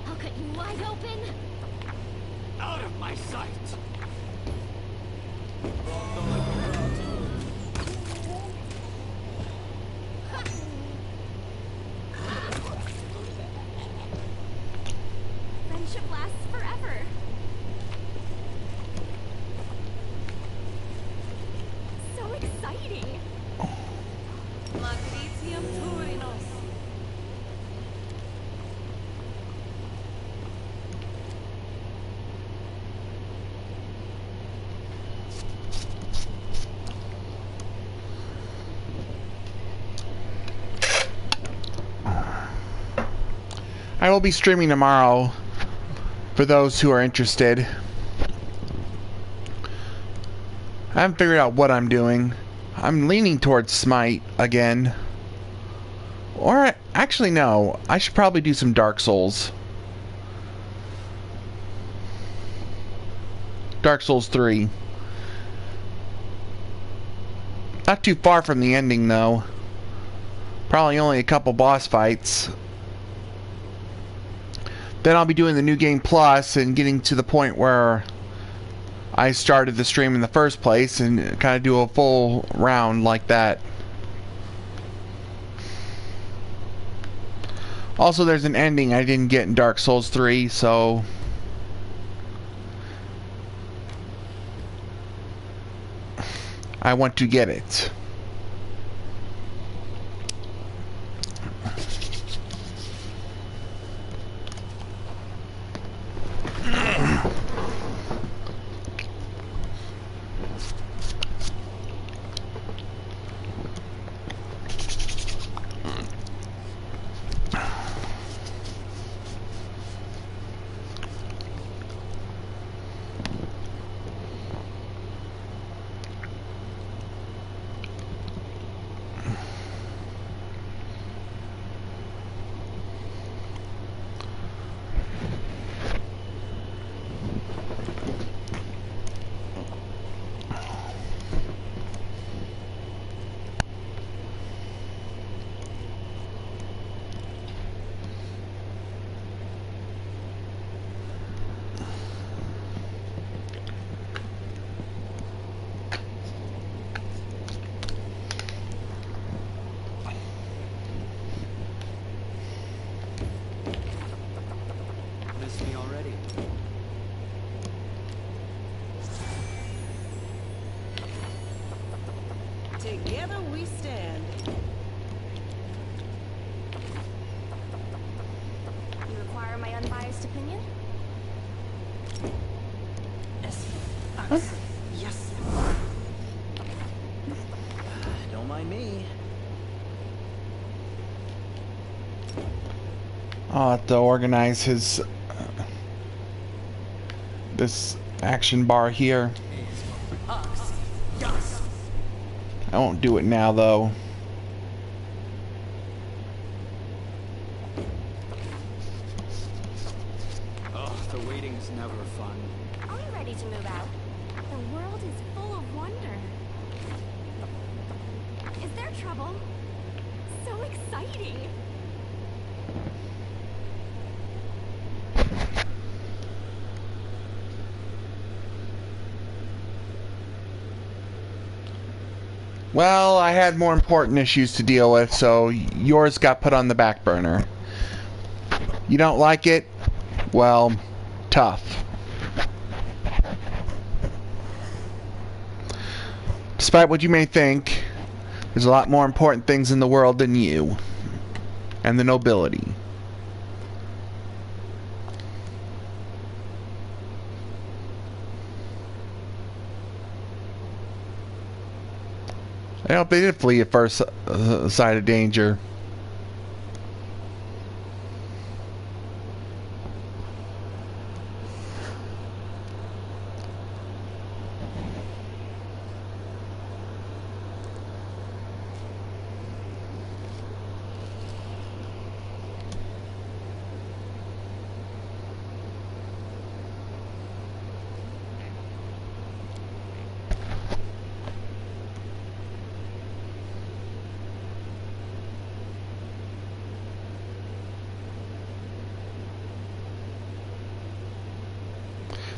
I'll cut you wide open. Out of my sight! Friendship lasts forever. So exciting. Magnesium Turinos. I will be streaming tomorrow for those who are interested. I haven't figured out what I'm doing. I'm leaning towards Smite again. Or, actually no, I should probably do some Dark Souls. Dark Souls 3. Not too far from the ending though. Probably only a couple boss fights. Then I'll be doing the New Game Plus and getting to the point where I started the stream in the first place and kind of do a full round like that. Also, there's an ending I didn't get in Dark Souls 3, so I want to get it. Miss me already? Together we stand. You require my unbiased opinion? Yes. Don't mind me. I'll have to organize his this action bar here. I won't do it now though. Oh, the waiting's never fun. Are we ready to move out? The world is full of wonder. Is there trouble? So exciting! Well, I had more important issues to deal with, so yours got put on the back burner. You don't like it? Well, tough. Despite what you may think, There's a lot more important things in the world than you and the nobility. I hope they did flee at first sight of danger.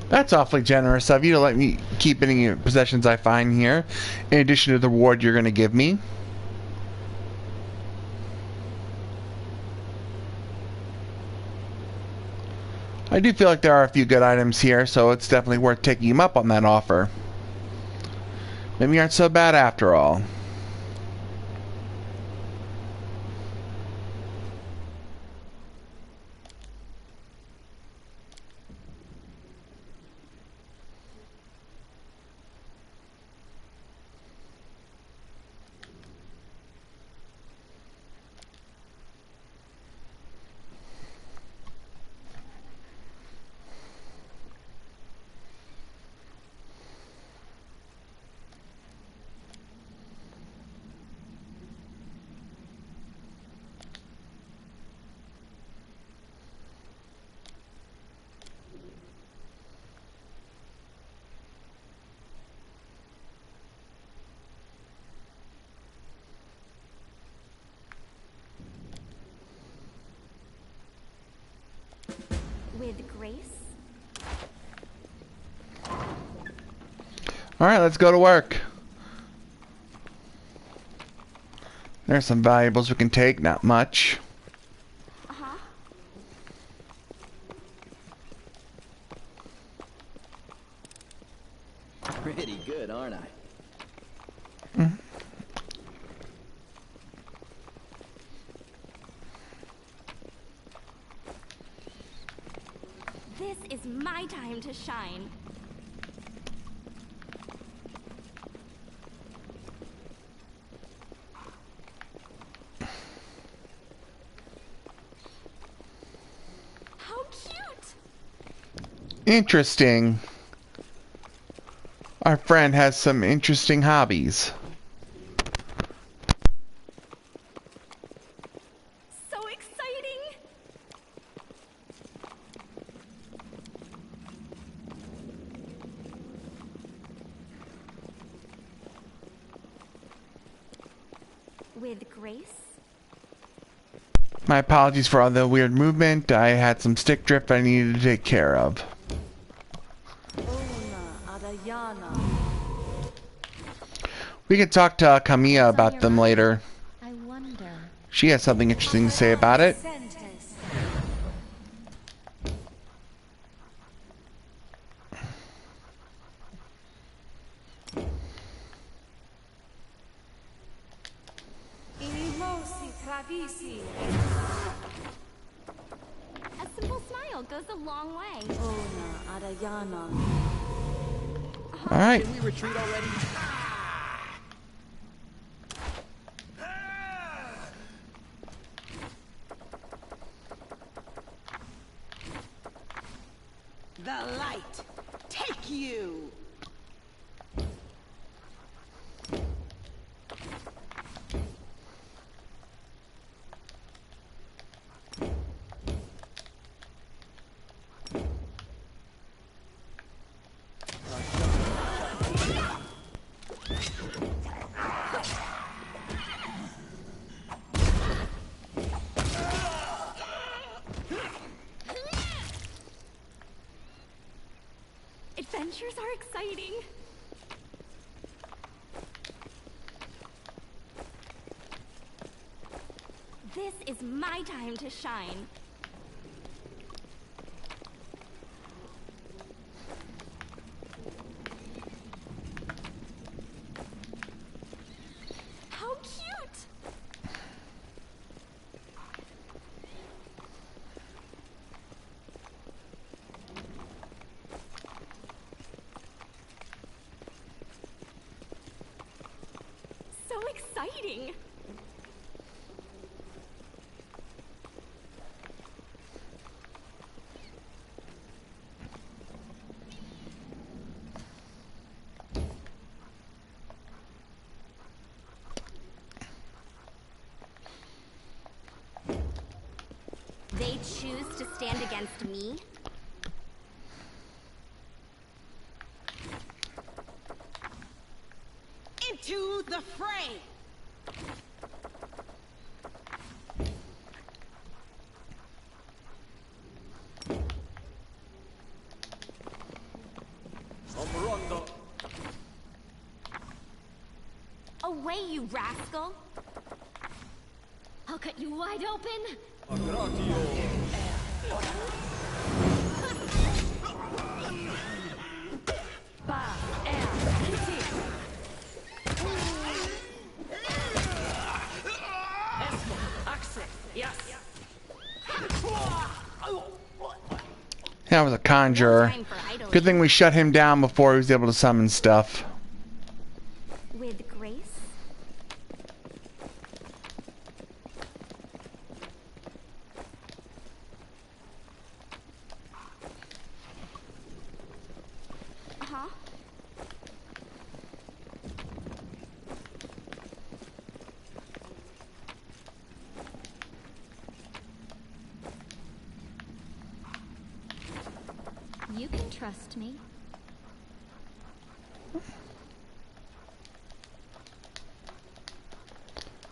That's awfully generous of you to let me keep any possessions I find here, in addition to the reward you're going to give me. I do feel like there are a few good items here, so it's definitely worth taking them up on that offer. Maybe you aren't so bad after all. With grace? Alright, let's go to work. There's some valuables we can take, not much. Uh-huh. Pretty good, aren't I? Mm. This is my time to shine. How cute! Interesting. Our friend has some interesting hobbies. So exciting! With grace? My apologies for all the weird movement. I had some stick drift I needed to take care of. We can talk to Kamiya about them later. I wonder. She has something interesting to say about it. A simple smile goes a long way. Alright. Can we retreat already? The light. Take you. Adventures are exciting. This is my time to shine. How exciting. They choose to stand against me? Into the fray! Omrondo. Away, you rascal! I'll cut you wide open! That was a conjurer. Good thing we shut him down before he was able to summon stuff. With grace? Huh? You can trust me.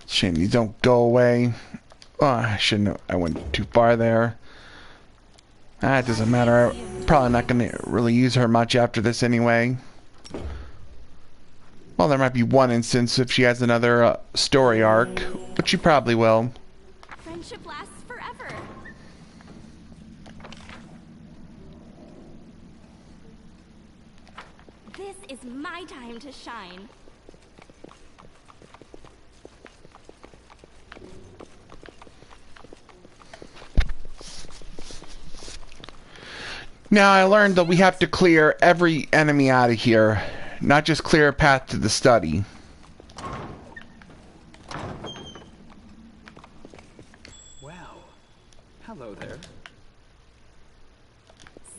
Shame these don't go away. Oh, I shouldn't have. I went too far there. Ah, it doesn't matter. I'm probably not going to really use her much after this anyway. Well, there might be one instance if she has another story arc, but she probably will. Friendship lasts forever. This is my time to shine. Now, I learned that we have to clear every enemy out of here, not just clear a path to the study. Wow. Hello there.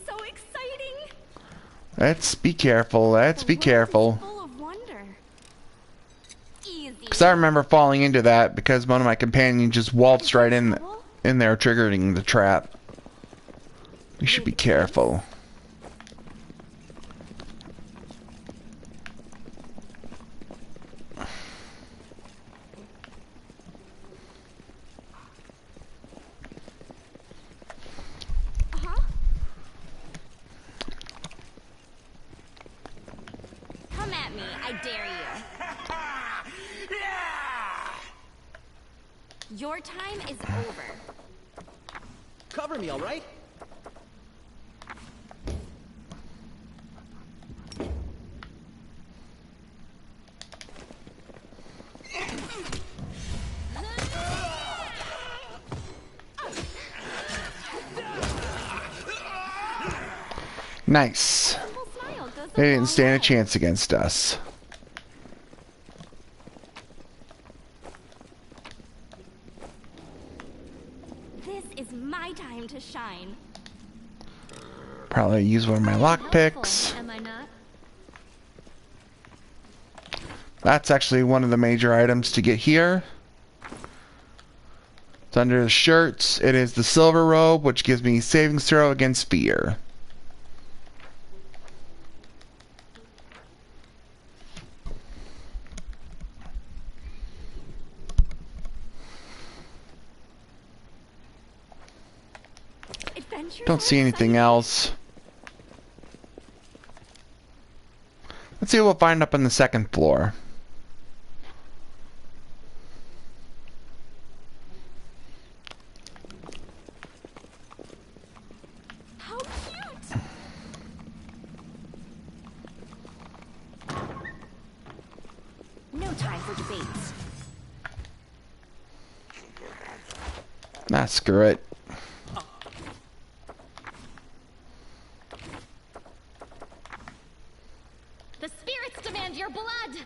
So exciting! Let's be careful. Let's be careful. Full of wonder. Easy. Because I remember falling into that because one of my companions just waltzed right in there, triggering the trap. We should be careful. Come at me, I dare you. Your time is over. Cover me, all right? Nice. They didn't stand a chance against us. This is my time to shine. Probably use one of my lockpicks. Am I not? That's actually one of the major items to get here. It's under the shirts. It is the silver robe, which gives me savings throw against fear. Don't see anything else. Let's see what we'll find up on the second floor. How cute! No time for debates. Nah, screw it. The spirits demand your blood!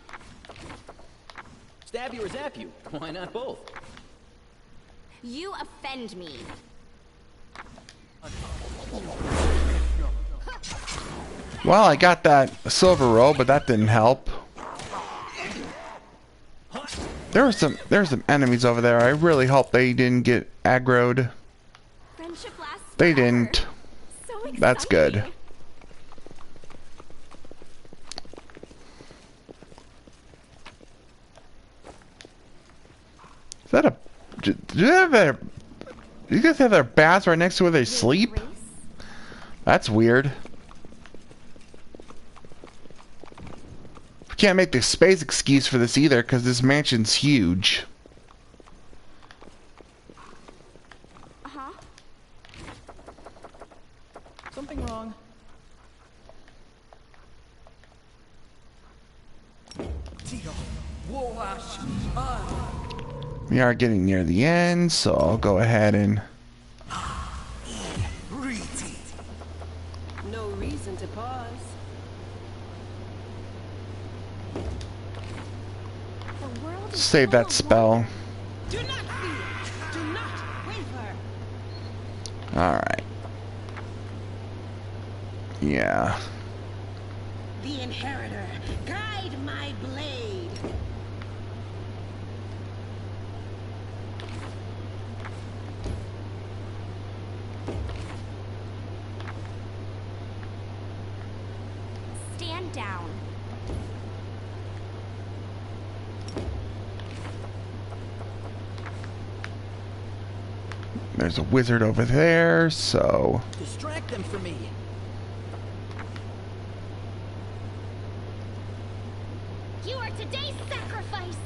Stab you or zap you? Why not both? You offend me. Well, I got that silver robe, but that didn't help. There's some enemies over there. I really hope they didn't get aggroed. Friendship lasts They forever. didn't. So exciting. That's good. Is that a... Do they have their... Do you guys have their baths right next to where they sleep? Race? That's weird. We can't make the space excuse for this either, because this mansion's huge. Uh-huh. Something wrong? We are getting near the end, so I'll go ahead and... No reason to pause. The world is save full that of spell. wonder. Do not fear. Do not waver. Alright. Yeah. The inheritor, guide my blade. Stand down. There's a wizard over there, so... Distract them from me. You are today's sacrifice.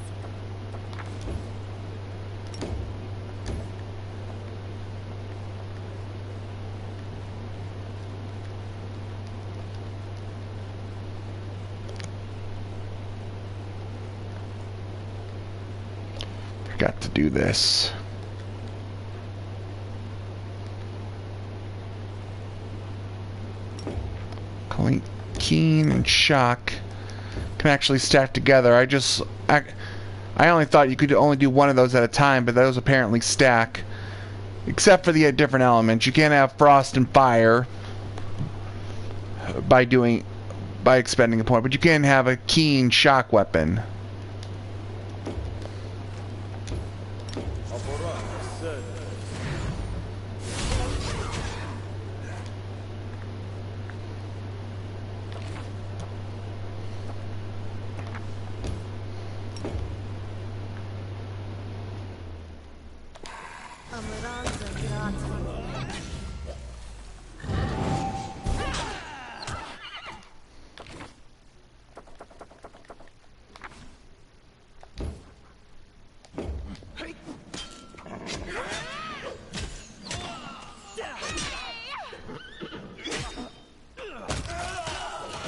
Got to do this. Keen and Shock can actually stack together. I only thought you could only do one of those at a time, but those apparently stack. Except for the different elements. You can't have Frost and Fire by expending a point, but you can have a Keen Shock weapon.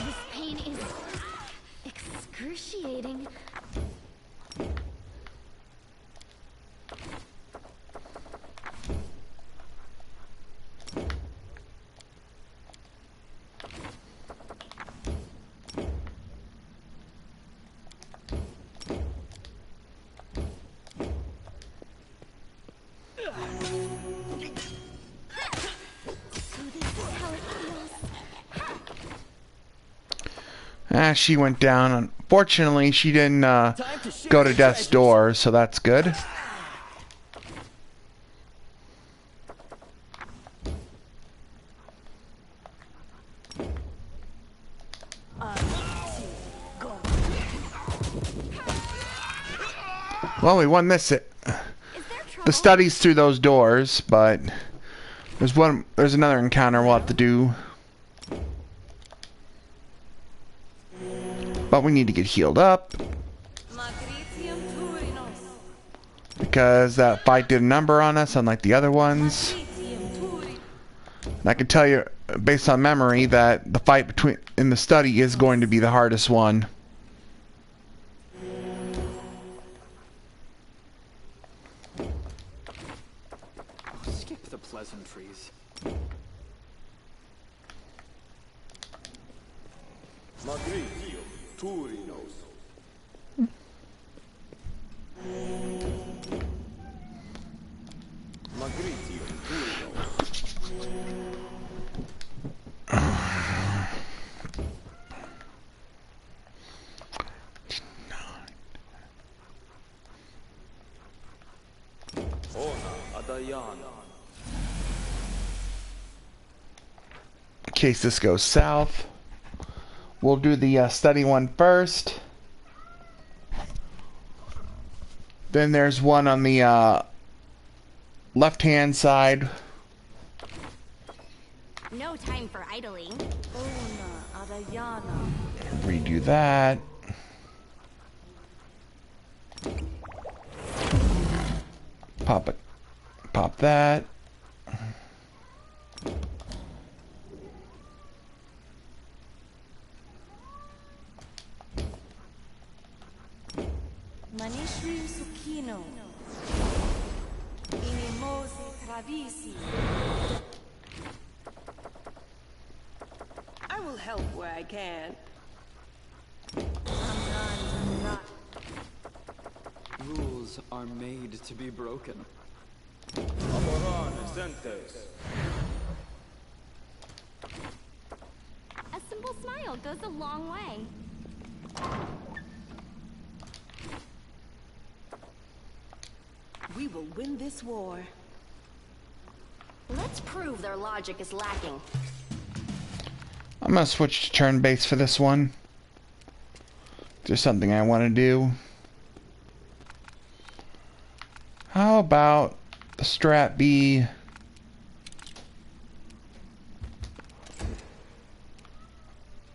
This pain is excruciating. She went down. Unfortunately, she didn't go to death's door, so that's good. Well, we won this. The study's through those doors, but there's another encounter we'll have to do. But we need to get healed up, because that fight did a number on us, unlike the other ones. And I can tell you, based on memory, that the fight in the study is going to be the hardest one. Skip the pleasantries. In case this goes south, we'll do the study one first. Then there's one on the left-hand side. No time for idling. Redo that. Pop it. Pop that. Manishri Sukino. Inimosi Travisi. I will help where I can. Rules are made to be broken. A simple smile goes a long way. We will win this war. Let's prove their logic is lacking. I'm gonna switch to turn-based for this one. There's something I want to do. How about the strat be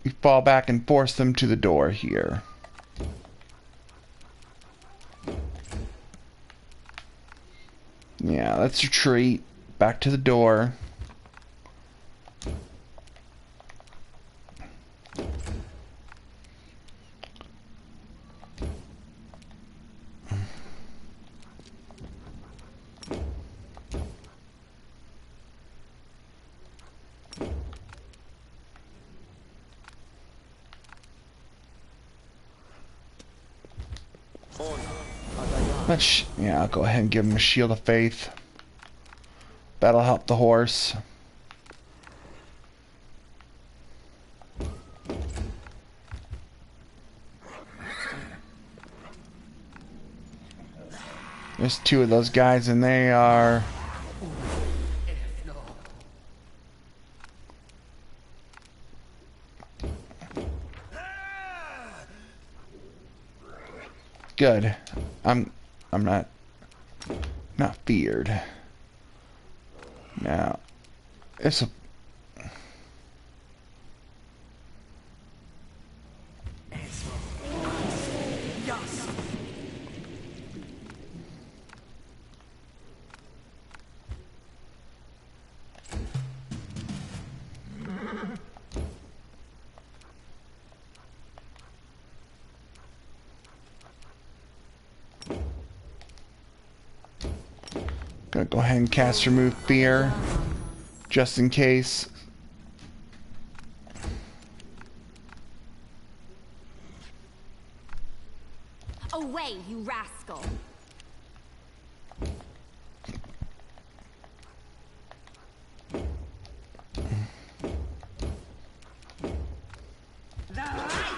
we fall back and force them to the door here. Yeah, let's retreat back to the door. Yeah, I'll go ahead and give him a shield of faith. That'll help the horse. There's two of those guys and they are... Good. I'm not feared. Now, it's a... Gonna go ahead and cast Remove Fear, just in case. Away, you rascal! The light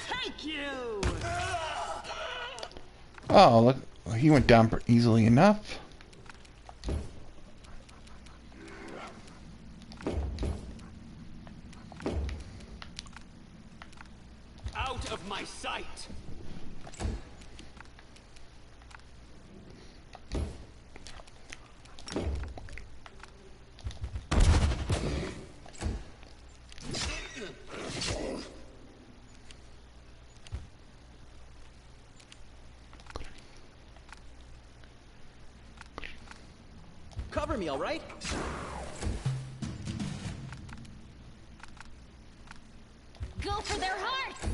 take you! Oh, look, he went down easily enough. Out of my sight! Cover me, all right? Go for their hearts!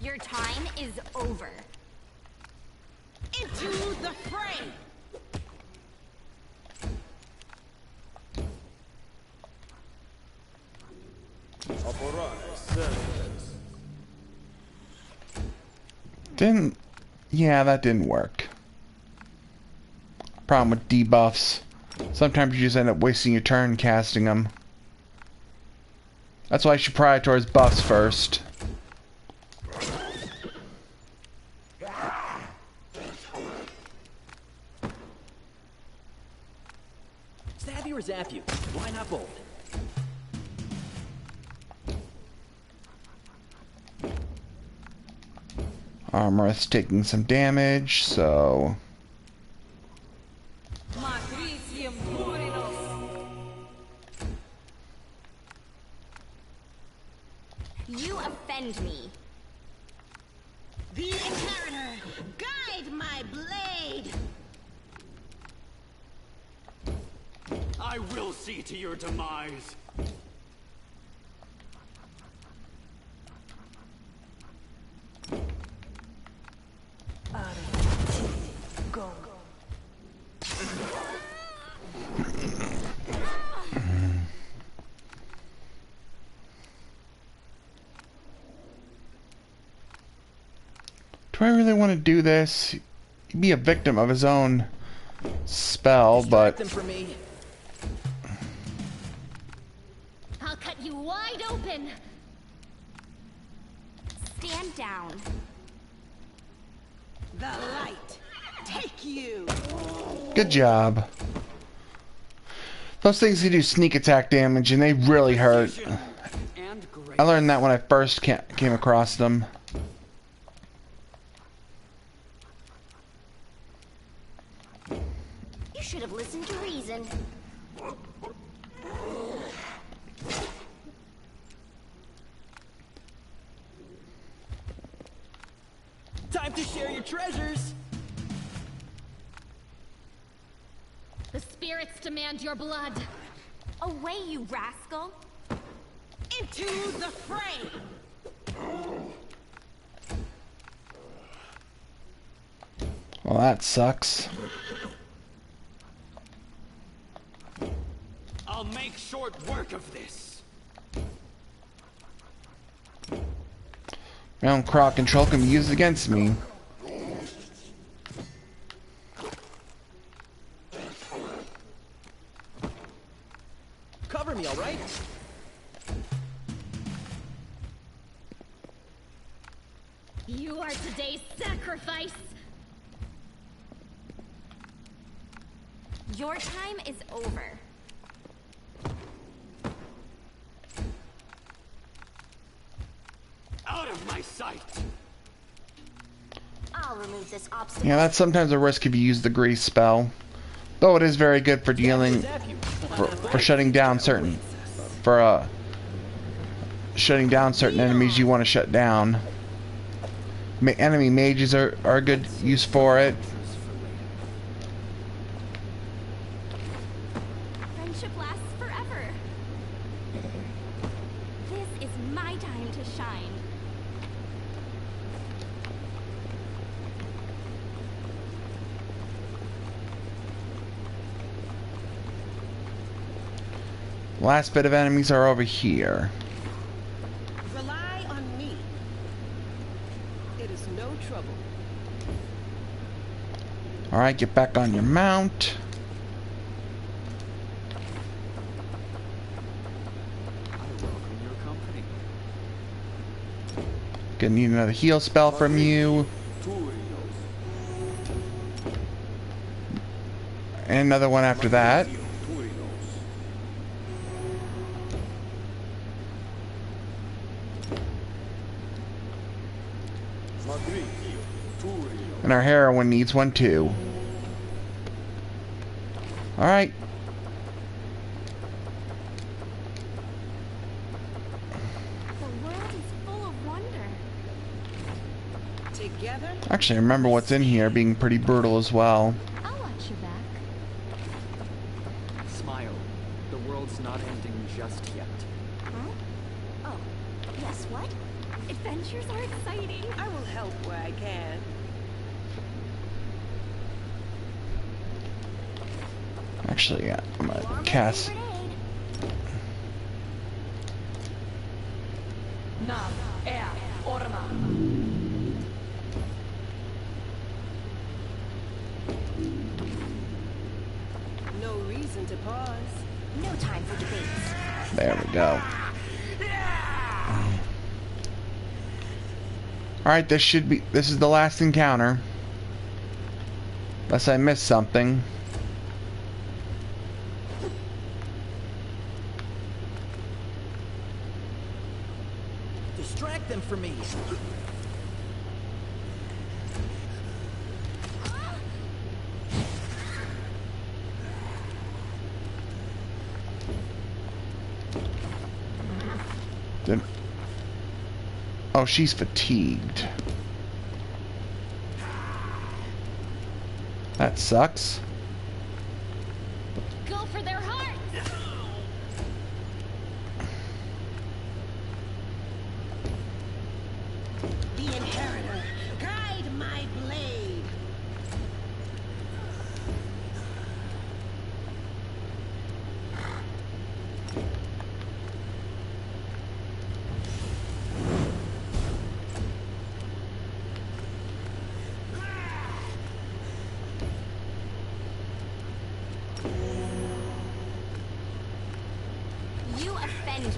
Your time is over. Into the fray! Didn't... Yeah, that didn't work. Problem with debuffs. Sometimes you just end up wasting your turn casting them. That's why I should prioritize buffs first. you or zap you? Why not both? Armor's taking some damage, so... You offend me. The inheritor, guide my blade. I will see to your demise. Do I really want to do this? He'd be a victim of his own spell, Distract but... them for me. I'll cut you wide open. Stand down. The light, take you. Good job. Those things can do sneak attack damage, and they really hurt. And great. I learned that when I first came across them. You should have listened to reason. Time to share your treasures. The spirits demand your blood. Away, you rascal. Into the fray. Well, that sucks. I'll make short work of this. My own crowd control can be used against me. Cover me, all right? You are today's sacrifice. Your time is over. Out of my sight. I'll remove this obstacle. Yeah, that's sometimes a risk if you use the grease spell. Though it is very good for dealing... Zap you. for shutting down certain... shutting down certain enemies you want to shut down. Enemy mages are a good use for it. Friendship lasts forever. This is my time to shine. Last bit of enemies are over here. Rely on me. It is no trouble. Alright, get back on your mount. I welcome your company. Gonna need another heal spell from you. And another one after that. And our heroine needs one too. Alright. The world is full of wonder. Together, Actually, I remember what's in here being pretty brutal as well. I'll watch your back. Smile. The world's not ending just yet. Huh? Oh, guess what? Adventures are exciting. I will help where I can. Actually, yeah, I'm You are gonna my cast. favorite aid. No reason to pause. No time for debates. There we go. Alright, this is the last encounter. Unless I missed something. for me. Then, oh, she's fatigued. That sucks. Go for their hearts! The Inheritor, guide my blade. You offend me.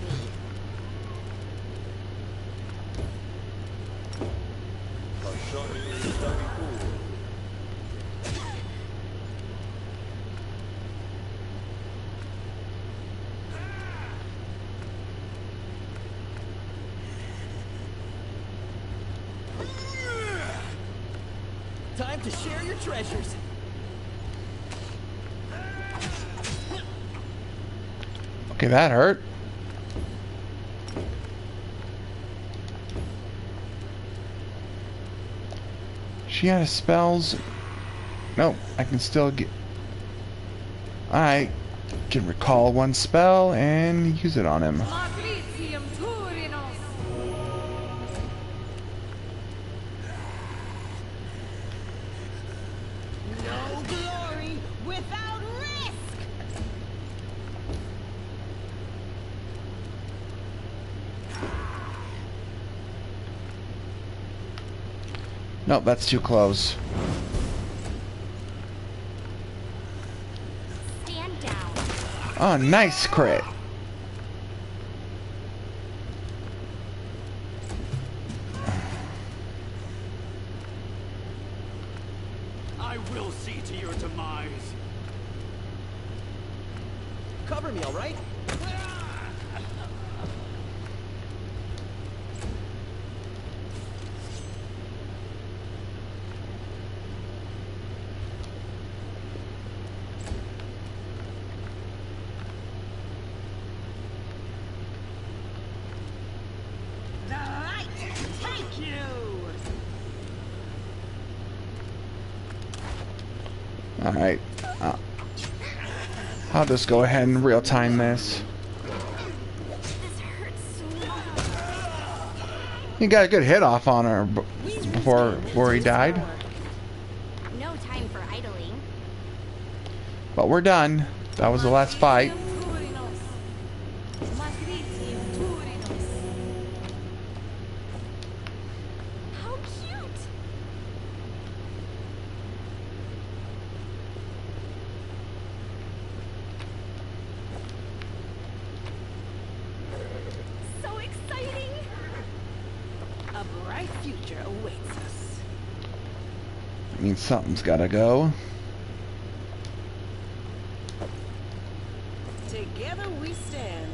Time to share your treasures. Okay, that hurt. She has spells. No, I can still get. I can recall one spell and use it on him. Matricium Turinos. No glory without risk. Nope, that's too close. Stand down. Oh, nice crit. I will see to your demise. Cover me, all right? The light take you. Alright. I'll just go ahead and real time this. This hurts so much. He got a good hit off on her before he died. No time for idling. But we're done. That was the last fight. Turinos. Matricium Turinos. How cute! So exciting! A bright future awaits us. I mean, something's gotta go. Together we stand.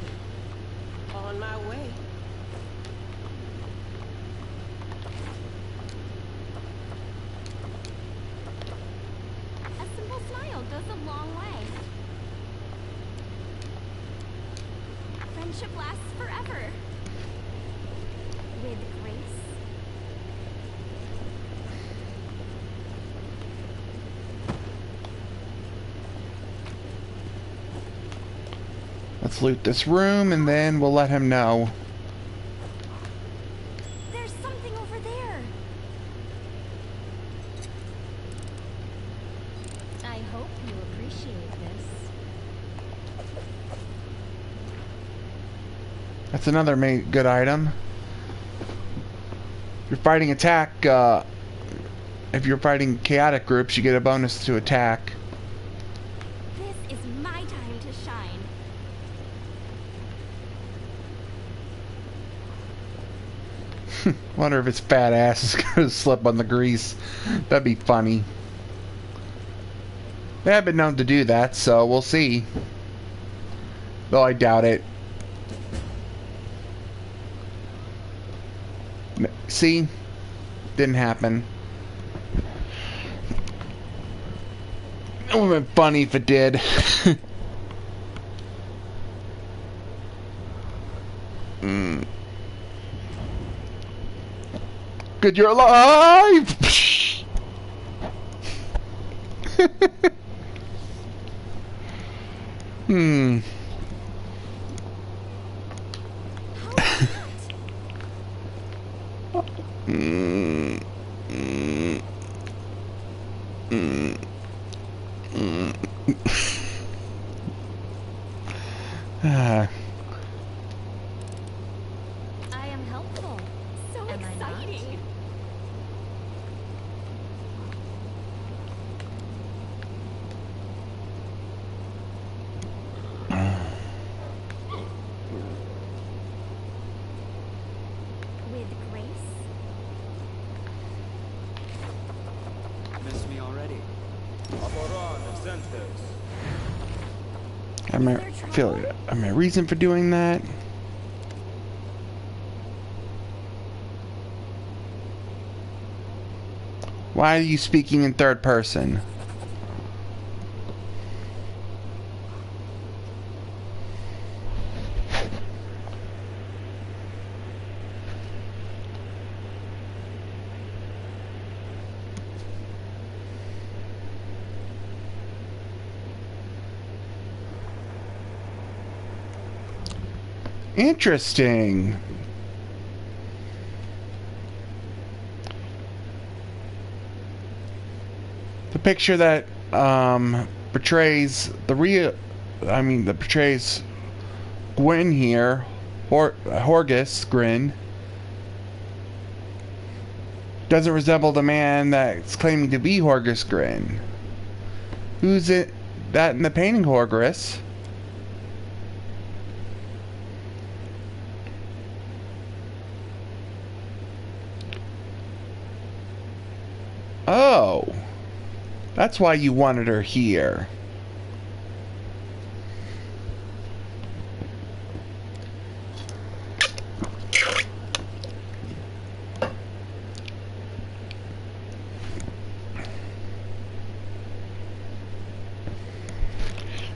On my way. A simple smile goes a long way. Friendship lasts forever. With grace. Let's loot this room and then we'll let him know. There's something over there. I hope you appreciate this. That's another good item. If you're fighting attack, if you're fighting chaotic groups, you get a bonus to attack. This is my time to shine. Wonder if his fat ass is gonna slip on the grease. That'd be funny. They have been known to do that, so we'll see. Though I doubt it. See? Didn't happen. It would have been funny if it did. Good, you're alive! Hmm. I am helpful. So exciting. With grace. Miss me already? Am I reason for doing that? Why are you speaking in third person? Interesting. The picture that portrays that portrays Gwyn here, Horgus Grin, doesn't resemble the man that's claiming to be Horgus Grin. Who's it? That in the painting, Horgus? Oh, that's why you wanted her here.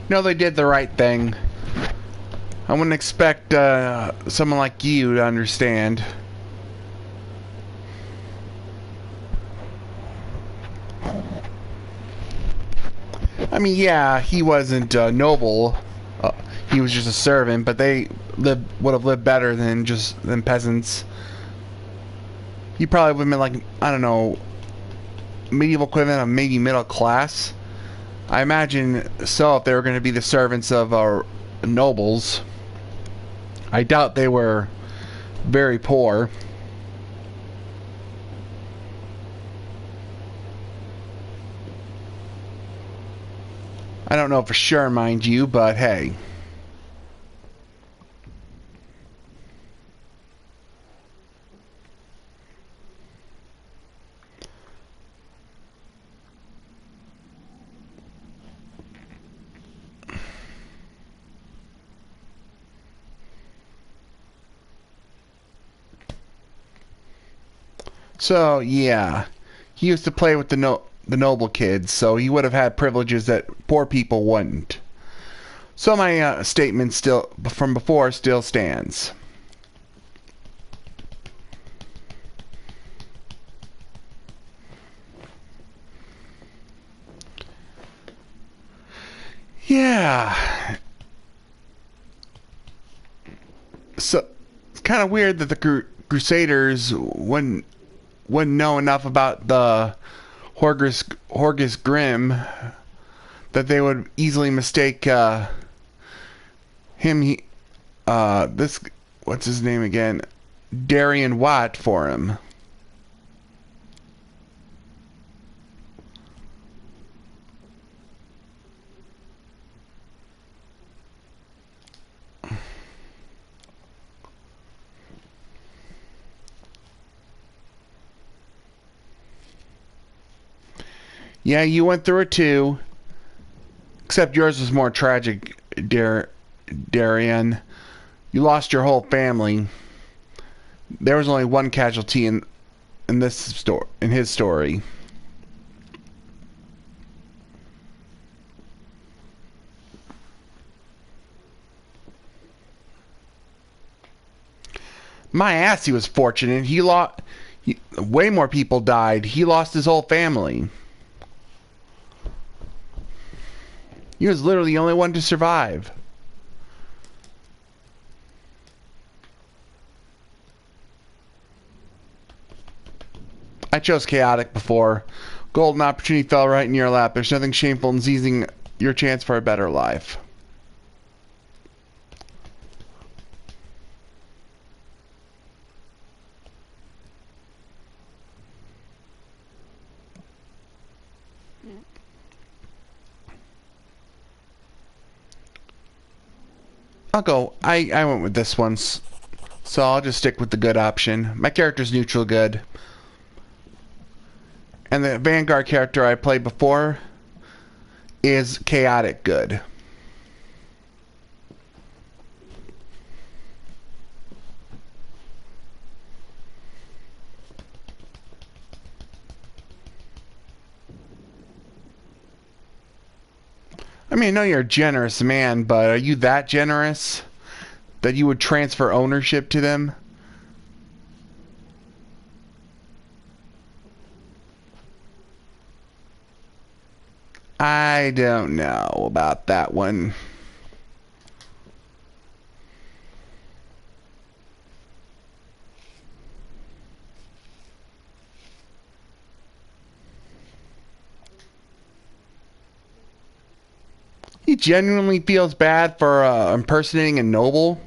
No, they did the right thing. I wouldn't expect someone like you to understand. I mean, yeah, he wasn't noble. He was just a servant, but they would have lived better than peasants. He probably would have been like, I don't know, medieval equivalent of maybe middle class. I imagine so if they were going to be the servants of our nobles. I doubt they were very poor. I don't know for sure, mind you, but hey. So, yeah. He used to play with the noble kids, so he would have had privileges that poor people wouldn't. So my statement from before still stands. Yeah. So it's kind of weird that the Crusaders wouldn't know enough about the Horgus Grim that they would easily mistake him. This, what's his name again? Darian Watt for him. Yeah, you went through it too. Except yours was more tragic, Darian. You lost your whole family. There was only one casualty in this story, in his story. My ass, he was fortunate. He lost. Way more people died. He lost his whole family. He was literally the only one to survive. I chose chaotic before. Golden opportunity fell right in your lap. There's nothing shameful in seizing your chance for a better life. I'll go. I went with this one, so I'll just stick with the good option. My character's neutral good. And the Vanguard character I played before is chaotic good. I mean, I know you're a generous man, but are you that generous that you would transfer ownership to them? I don't know about that one. He genuinely feels bad for impersonating a noble?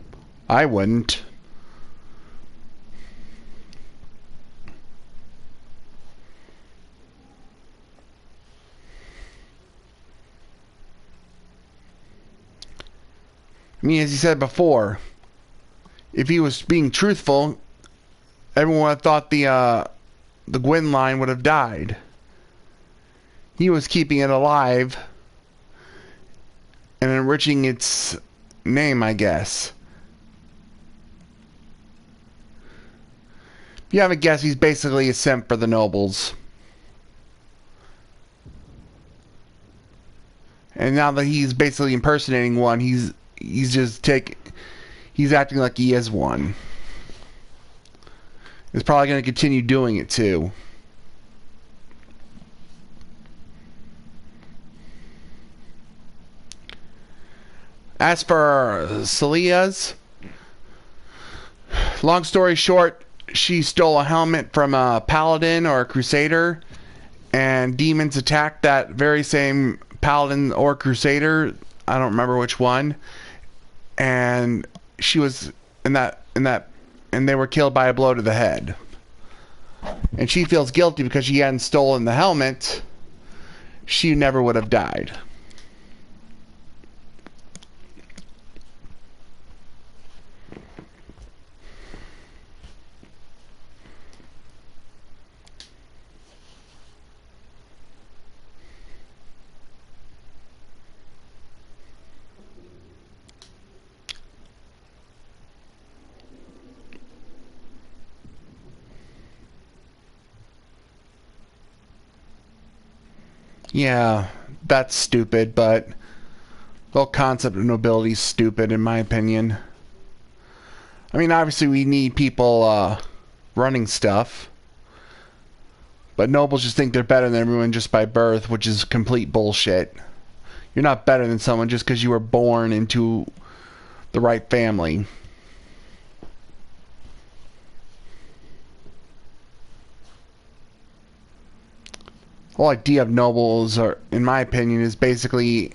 I wouldn't. I mean, as he said before, if he was being truthful, everyone would have thought the Gwyn line would have died. He was keeping it alive and enriching its name, I guess. If you have a guess, he's basically a simp for the nobles. And now that he's basically impersonating one, he's acting like he is one. He's probably going to continue doing it too. As for Celia's, long story short, she stole a helmet from a paladin or a crusader, and demons attacked that very same paladin or crusader. I don't remember which one. And she was and they were killed by a blow to the head. And she feels guilty because she hadn't stolen the helmet. She never would have died. Yeah, that's stupid, but the whole concept of nobility is stupid in my opinion. I mean, obviously we need people running stuff, but nobles just think they're better than everyone just by birth, which is complete bullshit. You're not better than someone just because you were born into the right family. The whole idea of nobles, are, in my opinion, is basically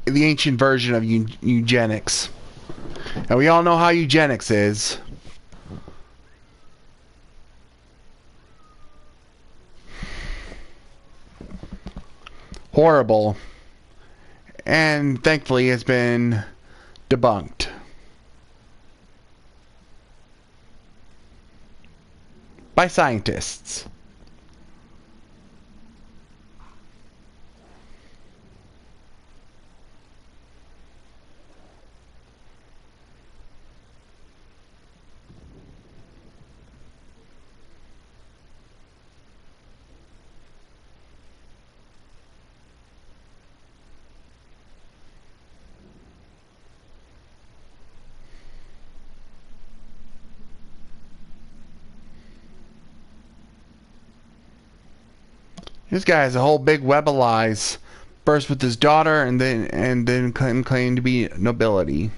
the ancient version of eugenics. And we all know how eugenics is. Horrible. And thankfully has been debunked. By scientists. This guy has a whole big web of lies. First with his daughter, and then claim to be nobility.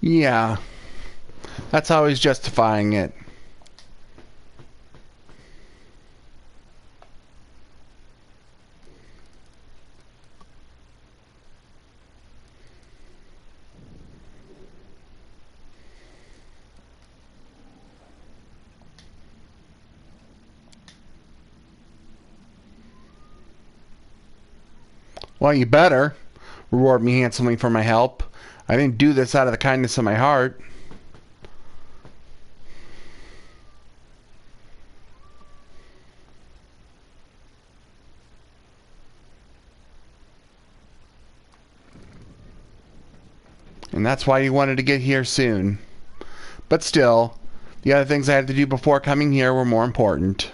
Yeah, that's how he's justifying it. Well, you better reward me handsomely for my help. I didn't do this out of the kindness of my heart. And that's why you wanted to get here soon. But still, the other things I had to do before coming here were more important.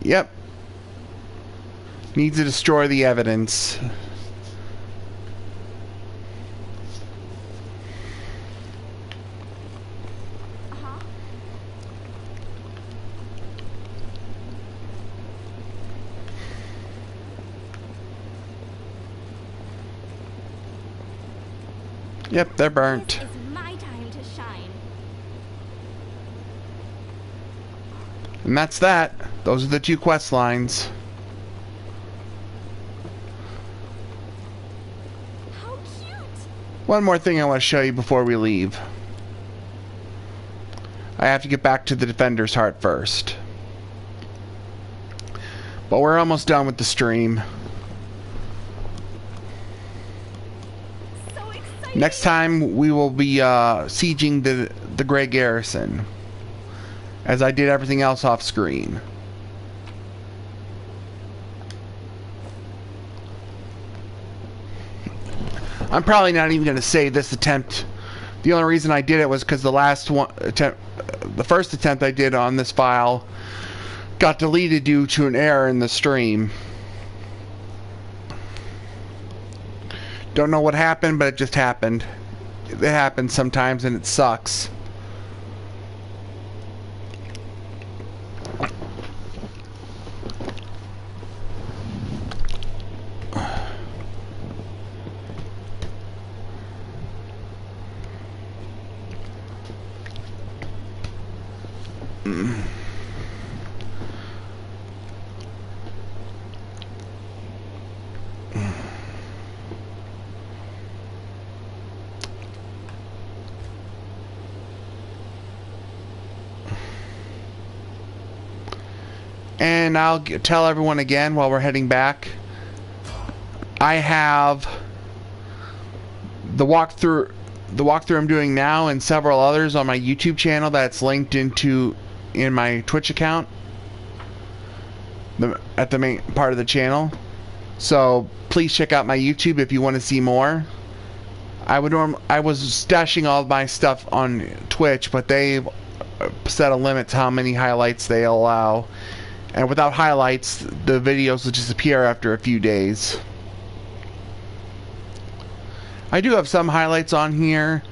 Yep. Needs to destroy the evidence. Yep, they're burnt. This is my time to shine. And that's that. Those are the 2 quest lines. How cute! One more thing I want to show you before we leave. I have to get back to the Defender's Heart first. But we're almost done with the stream. So exciting! Next time we will be sieging the Grey Garrison, as I did everything else off screen. I'm probably not even going to say this attempt. The only reason I did it was because the first attempt I did on this file got deleted due to an error in the stream. Don't know what happened, but it just happened. It happens sometimes and it sucks. And I'll tell everyone again while we're heading back. I have the walkthrough I'm doing now and several others on my YouTube channel that's linked in my Twitch account at the main part of the channel. So please check out my YouTube if you want to see more. I was stashing all of my stuff on Twitch, but they set a limit to how many highlights they allow. And without highlights, the videos will disappear after a few days. I do have some highlights on here,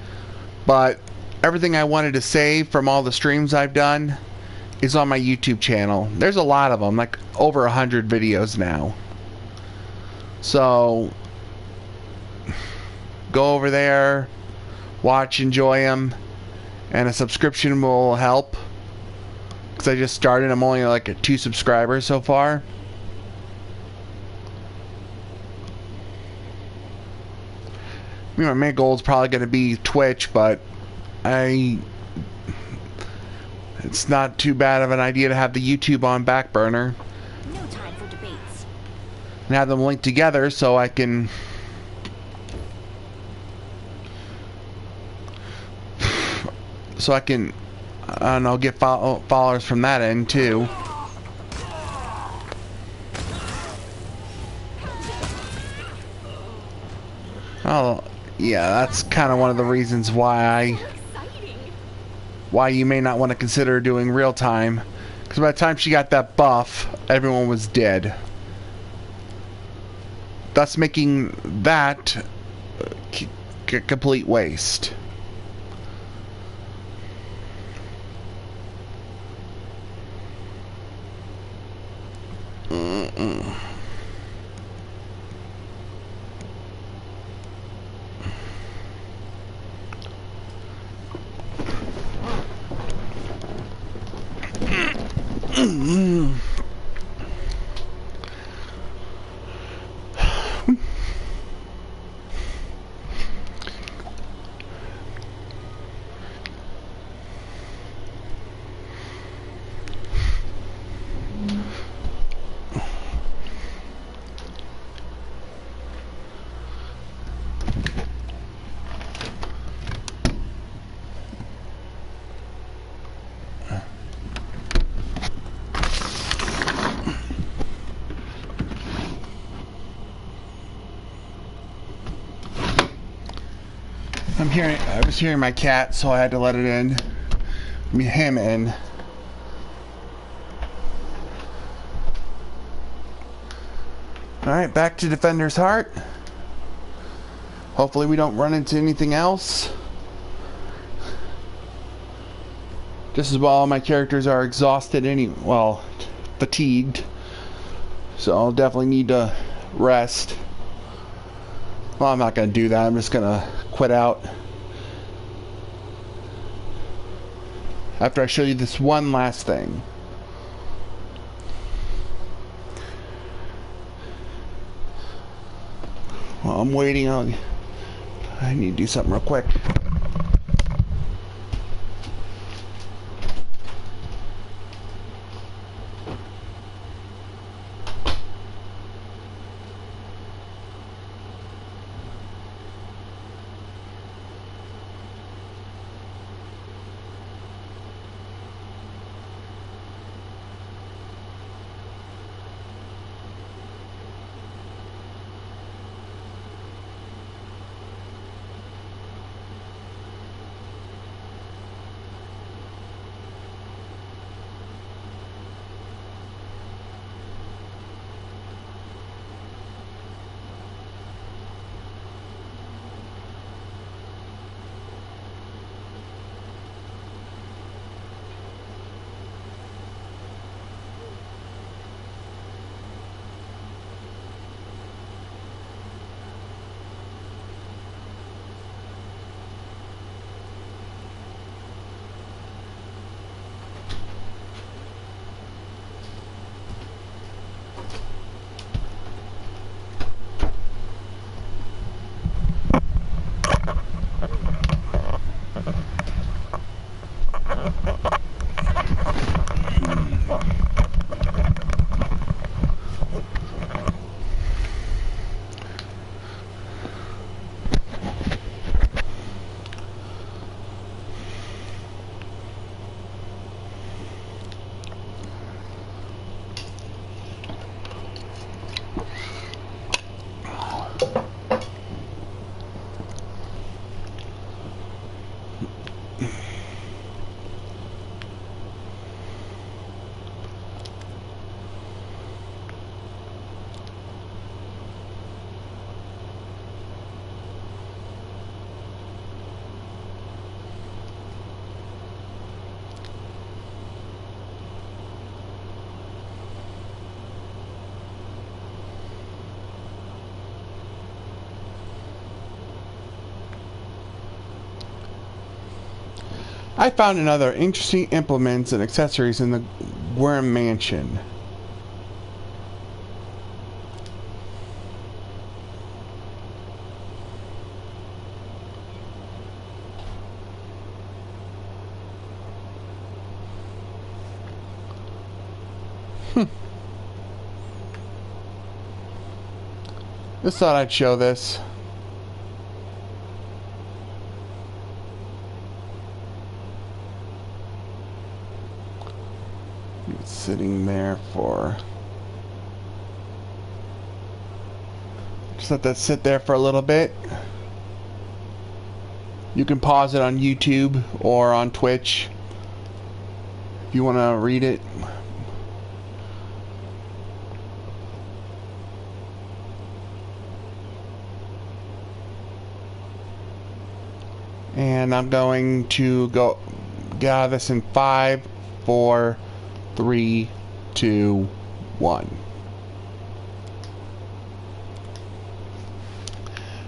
but everything I wanted to save from all the streams I've done is on my YouTube channel. There's a lot of them, like over 100 videos now. So go over there, watch, enjoy them, and a subscription will help. Because I just started, I'm only like at 2 subscribers so far. I mean, my main goal is probably going to be Twitch, but it's not too bad of an idea to have the YouTube on back burner. No time for debates. And have them linked together so I can I don't know, get followers from that end too. Oh, yeah, that's kind of one of the reasons why you may not want to consider doing real time, because by the time she got that buff, everyone was dead, thus making that a complete waste. I was hearing my cat, so I had to let him in. Alright, back to Defender's Heart. Hopefully we don't run into anything else. Just as well, my characters are exhausted fatigued. So I'll definitely need to rest. Well, I'm not going to do that. I'm just going to quit out after I show you this one last thing. Well, I'm waiting on... I need to do something real quick. I found another interesting implements and accessories in the Worm Mansion. Just thought I'd show this. It's sitting there for... Just let that sit there for a little bit. You can pause it on YouTube or on Twitch if you want to read it. And I'm going to go get out of this in 5, 4, 3, 2, 1.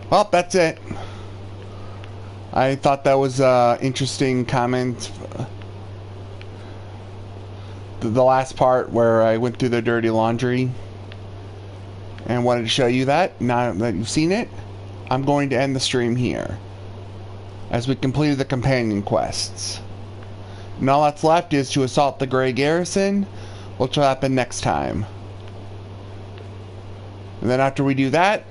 Well, that's it. I thought that was an interesting comment. The last part where I went through the dirty laundry and wanted to show you that. Now that you've seen it, I'm going to end the stream here, as we completed the companion quests. And all that's left is to assault the Grey Garrison, which will happen next time. And then after we do that,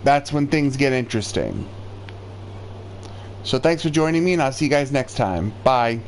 that's when things get interesting. So thanks for joining me, and I'll see you guys next time. Bye.